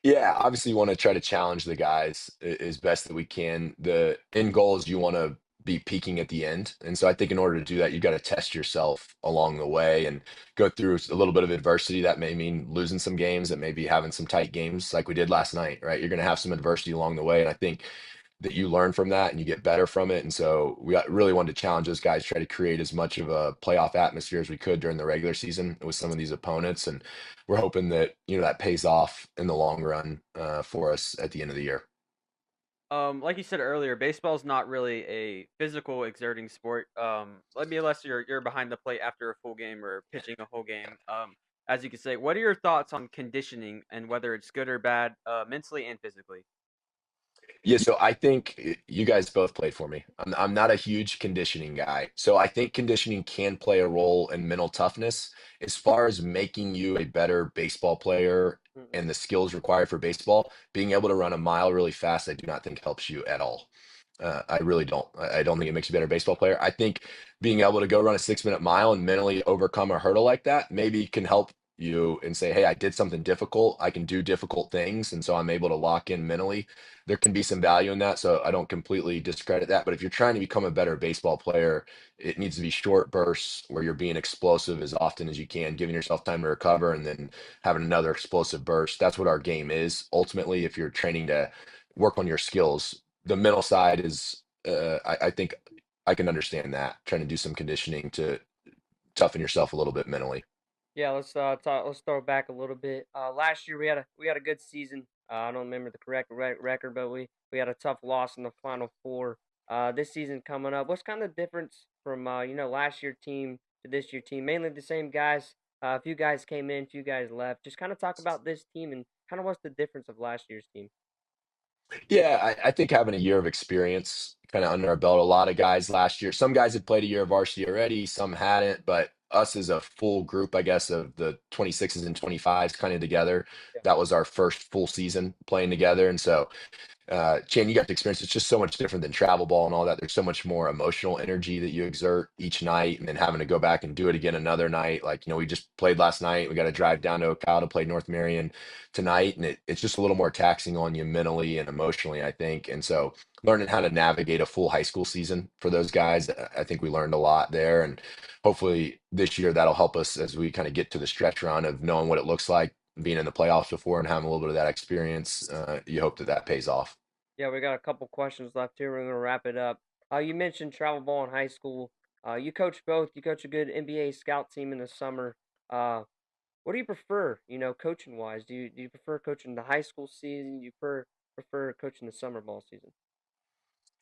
Yeah, obviously you want to try to challenge the guys as best that we can. The end goal is you want to be peaking at the end. And so I think in order to do that, you've got to test yourself along the way and go through a little bit of adversity. That may mean losing some games, that may be having some tight games like we did last night, right? You're going to have some adversity along the way. And I think that you learn from that and you get better from it. And so really wanted to challenge those guys, try to create as much of a playoff atmosphere as we could during the regular season with some of these opponents. And we're hoping that, that pays off in the long run for us at the end of the year. Like you said earlier, baseball's not really a physical exerting sport. Let me unless you're behind the plate after a full game or pitching a whole game. As you can say, what are your thoughts on conditioning and whether it's good or bad, mentally and physically? Yeah, so I think you guys both played for me. I'm not a huge conditioning guy. So I think conditioning can play a role in mental toughness as far as making you a better baseball player Mm-mm. and the skills required for baseball. Being able to run a mile really fast, I do not think helps you at all. I really don't. I don't think it makes you a better baseball player. I think being able to go run a 6 minute mile and mentally overcome a hurdle like that maybe can help you and say, hey, I did something difficult. I can do difficult things. And so I'm able to lock in mentally. There can be some value in that. So I don't completely discredit that. But if you're trying to become a better baseball player, it needs to be short bursts where you're being explosive as often as you can, giving yourself time to recover and then having another explosive burst. That's what our game is. Ultimately, if you're training to work on your skills, the mental side is, I think I can understand that, trying to do some conditioning to toughen yourself a little bit mentally. Yeah, let's throw it back a little bit. Last year we had a good season. I don't remember the correct record, but we had a tough loss in the final four. This season coming up, what's kind of the difference from last year team to this year team? Mainly the same guys. A few guys came in, a few guys left. Just kind of talk about this team and kind of what's the difference of last year's team. Yeah, I think having a year of experience kind of under our belt, a lot of guys last year, some guys had played a year of varsity already, some hadn't, but us as a full group, I guess, of the 26s and 25s kind of together, Yeah. that was our first full season playing together. And so Chan, you got to experience. It's just so much different than travel ball and all that. There's so much more emotional energy that you exert each night, and then having to go back and do it again another night. Like, we just played last night. We got to drive down to Ocala to play North Marion tonight, and it's just a little more taxing on you mentally and emotionally, I think. And so, learning how to navigate a full high school season for those guys, I think we learned a lot there, and hopefully this year that'll help us as we kind of get to the stretch run of knowing what it looks like being in the playoffs before and having a little bit of that experience. You hope that that pays off. Yeah, we got a couple questions left here. We're gonna wrap it up. You mentioned travel ball in high school. You coach both. You coach a good NBA scout team in the summer. What do you prefer? Coaching wise, do you prefer coaching the high school season? Do you prefer coaching the summer ball season?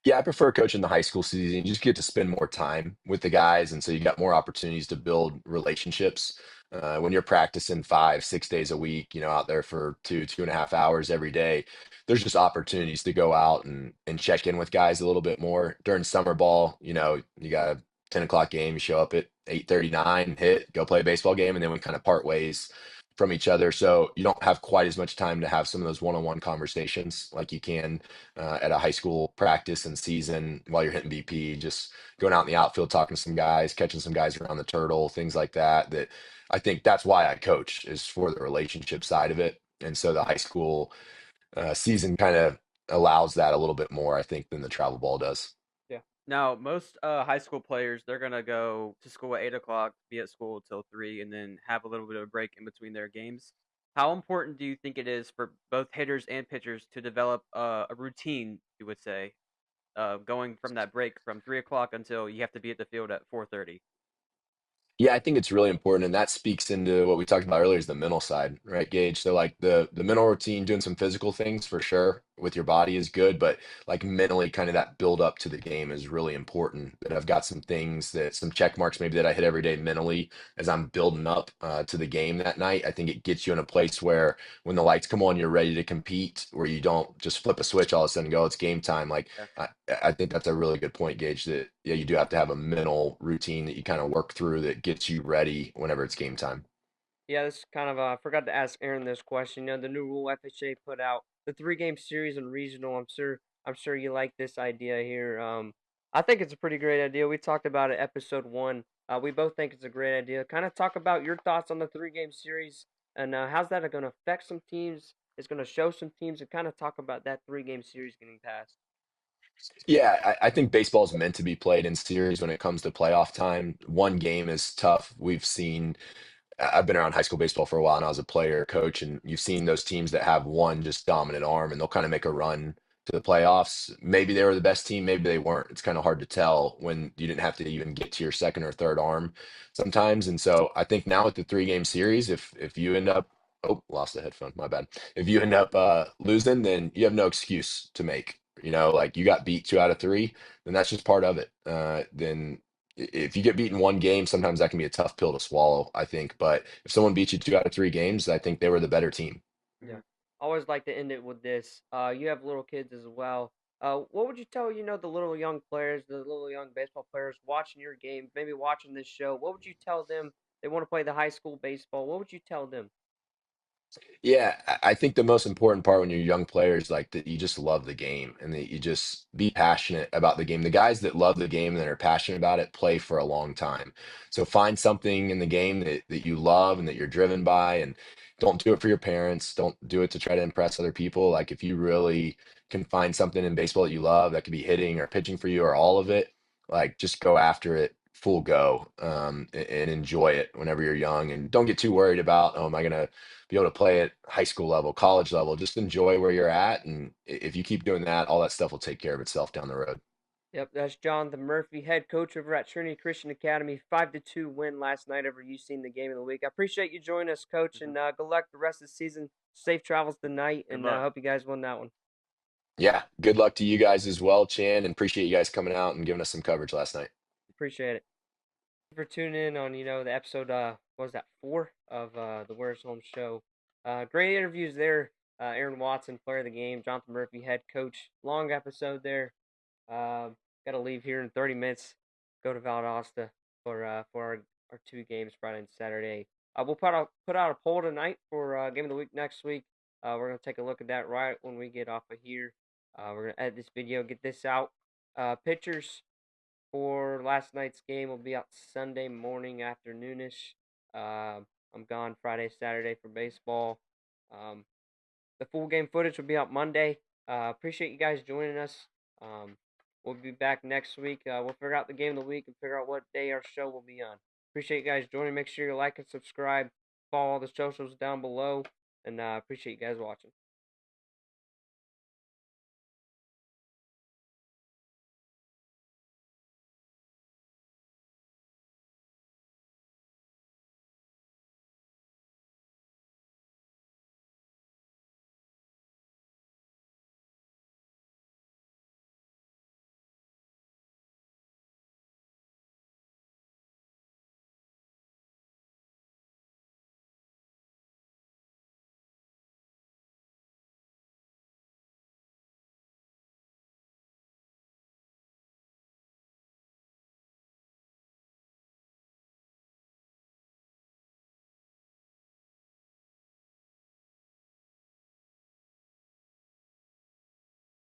Yeah, I prefer coaching the high school season. You just get to spend more time with the guys, and so you got more opportunities to build relationships. When you're practicing 5, 6 days a week, out there for 2.5 hours every day, there's just opportunities to go out and check in with guys a little bit more. During summer ball, you got a 10 o'clock game, you show up at 8:39, hit, go play a baseball game, and then we kind of part ways from each other. So you don't have quite as much time to have some of those one-on-one conversations like you can at a high school practice and season while you're hitting BP, just going out in the outfield, talking to some guys, catching some guys around the turtle, things like that. That I think that's why I coach is for the relationship side of it. And so the high school season kind of allows that a little bit more, I think, than the travel ball does. Yeah. Now, most high school players, they're gonna go to school at 8 o'clock, be at school till 3, and then have a little bit of a break in between their games. How important do you think it is for both hitters and pitchers to develop a routine? You would say, going from that break from 3 o'clock until you have to be at the field at 4:30. Yeah, I think it's really important, and that speaks into what we talked about earlier is the mental side, right, Gage? So like the mental routine, doing some physical things for sure with your body is good, but like mentally, kind of that build up to the game is really important. That I've got some things that some check marks maybe that I hit every day mentally as I'm building up to the game that night. I think it gets you in a place where when the lights come on, you're ready to compete, where you don't just flip a switch all of a sudden and go, it's game time. Like Yeah. I think that's a really good point, Gage, that yeah, you do have to have a mental routine that you kind of work through that gets you ready whenever it's game time. Yeah, this is kind of I forgot to ask Aaron this question. The new rule FHA put out, the 3 game series and regional. I'm sure you like this idea here. I think it's a pretty great idea. We talked about it Ep.1. We both think it's a great idea. Kind of talk about your thoughts on the 3 game series and how's that going to affect some teams. It's going to show some teams and kind of talk about that 3 game series getting passed. Yeah, I think baseball is meant to be played in series when it comes to playoff time. One game is tough. I've been around high school baseball for a while and I was a player coach, and you've seen those teams that have one just dominant arm and they'll kind of make a run to the playoffs. Maybe they were the best team, maybe they weren't. It's kind of hard to tell when you didn't have to even get to your second or third arm sometimes. And so I think now with the 3 game series, if you end up, oh, lost the headphone, my bad. If you end up losing, then you have no excuse to make. Like you got beat 2 out of 3, then that's just part of it. Then if you get beaten 1 game, sometimes that can be a tough pill to swallow, I think. But if someone beats you 2 out of 3 games, I think they were the better team. Yeah. I always like to end it with this. You have little kids as well. What would you tell, the little young players, the little young baseball players watching your game, maybe watching this show? What would you tell them? They want to play the high school baseball. What would you tell them? Yeah, I think the most important part when you're young players, like that you just love the game and that you just be passionate about the game. The guys that love the game and that are passionate about it play for a long time. So find something in the game that you love and that you're driven by, and don't do it for your parents. Don't do it to try to impress other people. Like if you really can find something in baseball that you love, that could be hitting or pitching for you or all of it, like just go after it full go, and enjoy it whenever you're young, and don't get too worried about, oh, am I gonna be able to play at high school level, college level. Just enjoy where you're at, and if you keep doing that, all that stuff will take care of itself down the road. Yep, that's Jonathan Murphy, head coach over at Trinity Christian Academy. 5-2 win last night over UC in the game of the week. I appreciate you joining us, coach, and good luck the rest of the season. Safe travels tonight, Good and luck. hope you guys won that one. Yeah, good luck to you guys as well, Chan, and appreciate you guys coming out and giving us some coverage last night. Appreciate it. For tuning in on the episode what was that 4 of the Where's Home show. Great interviews there. Aaron Watson, player of the game. Jonathan Murphy, head coach. Long episode there. Got to leave here in 30 minutes. Go to Valdosta for our 2 games Friday and Saturday. We'll put out a poll tonight for game of the week next week. We're gonna take a look at that right when we get off of here. We're gonna edit this video, get this out. Pictures for last night's game will be out Sunday morning afternoonish. I'm gone Friday, Saturday for baseball. Um, the full game footage will be out Monday. Appreciate you guys joining us. We'll be back next week. We'll figure out the game of the week and figure out what day our show will be on. Appreciate you guys joining. Make sure you like and subscribe. Follow all the socials down below. And appreciate you guys watching.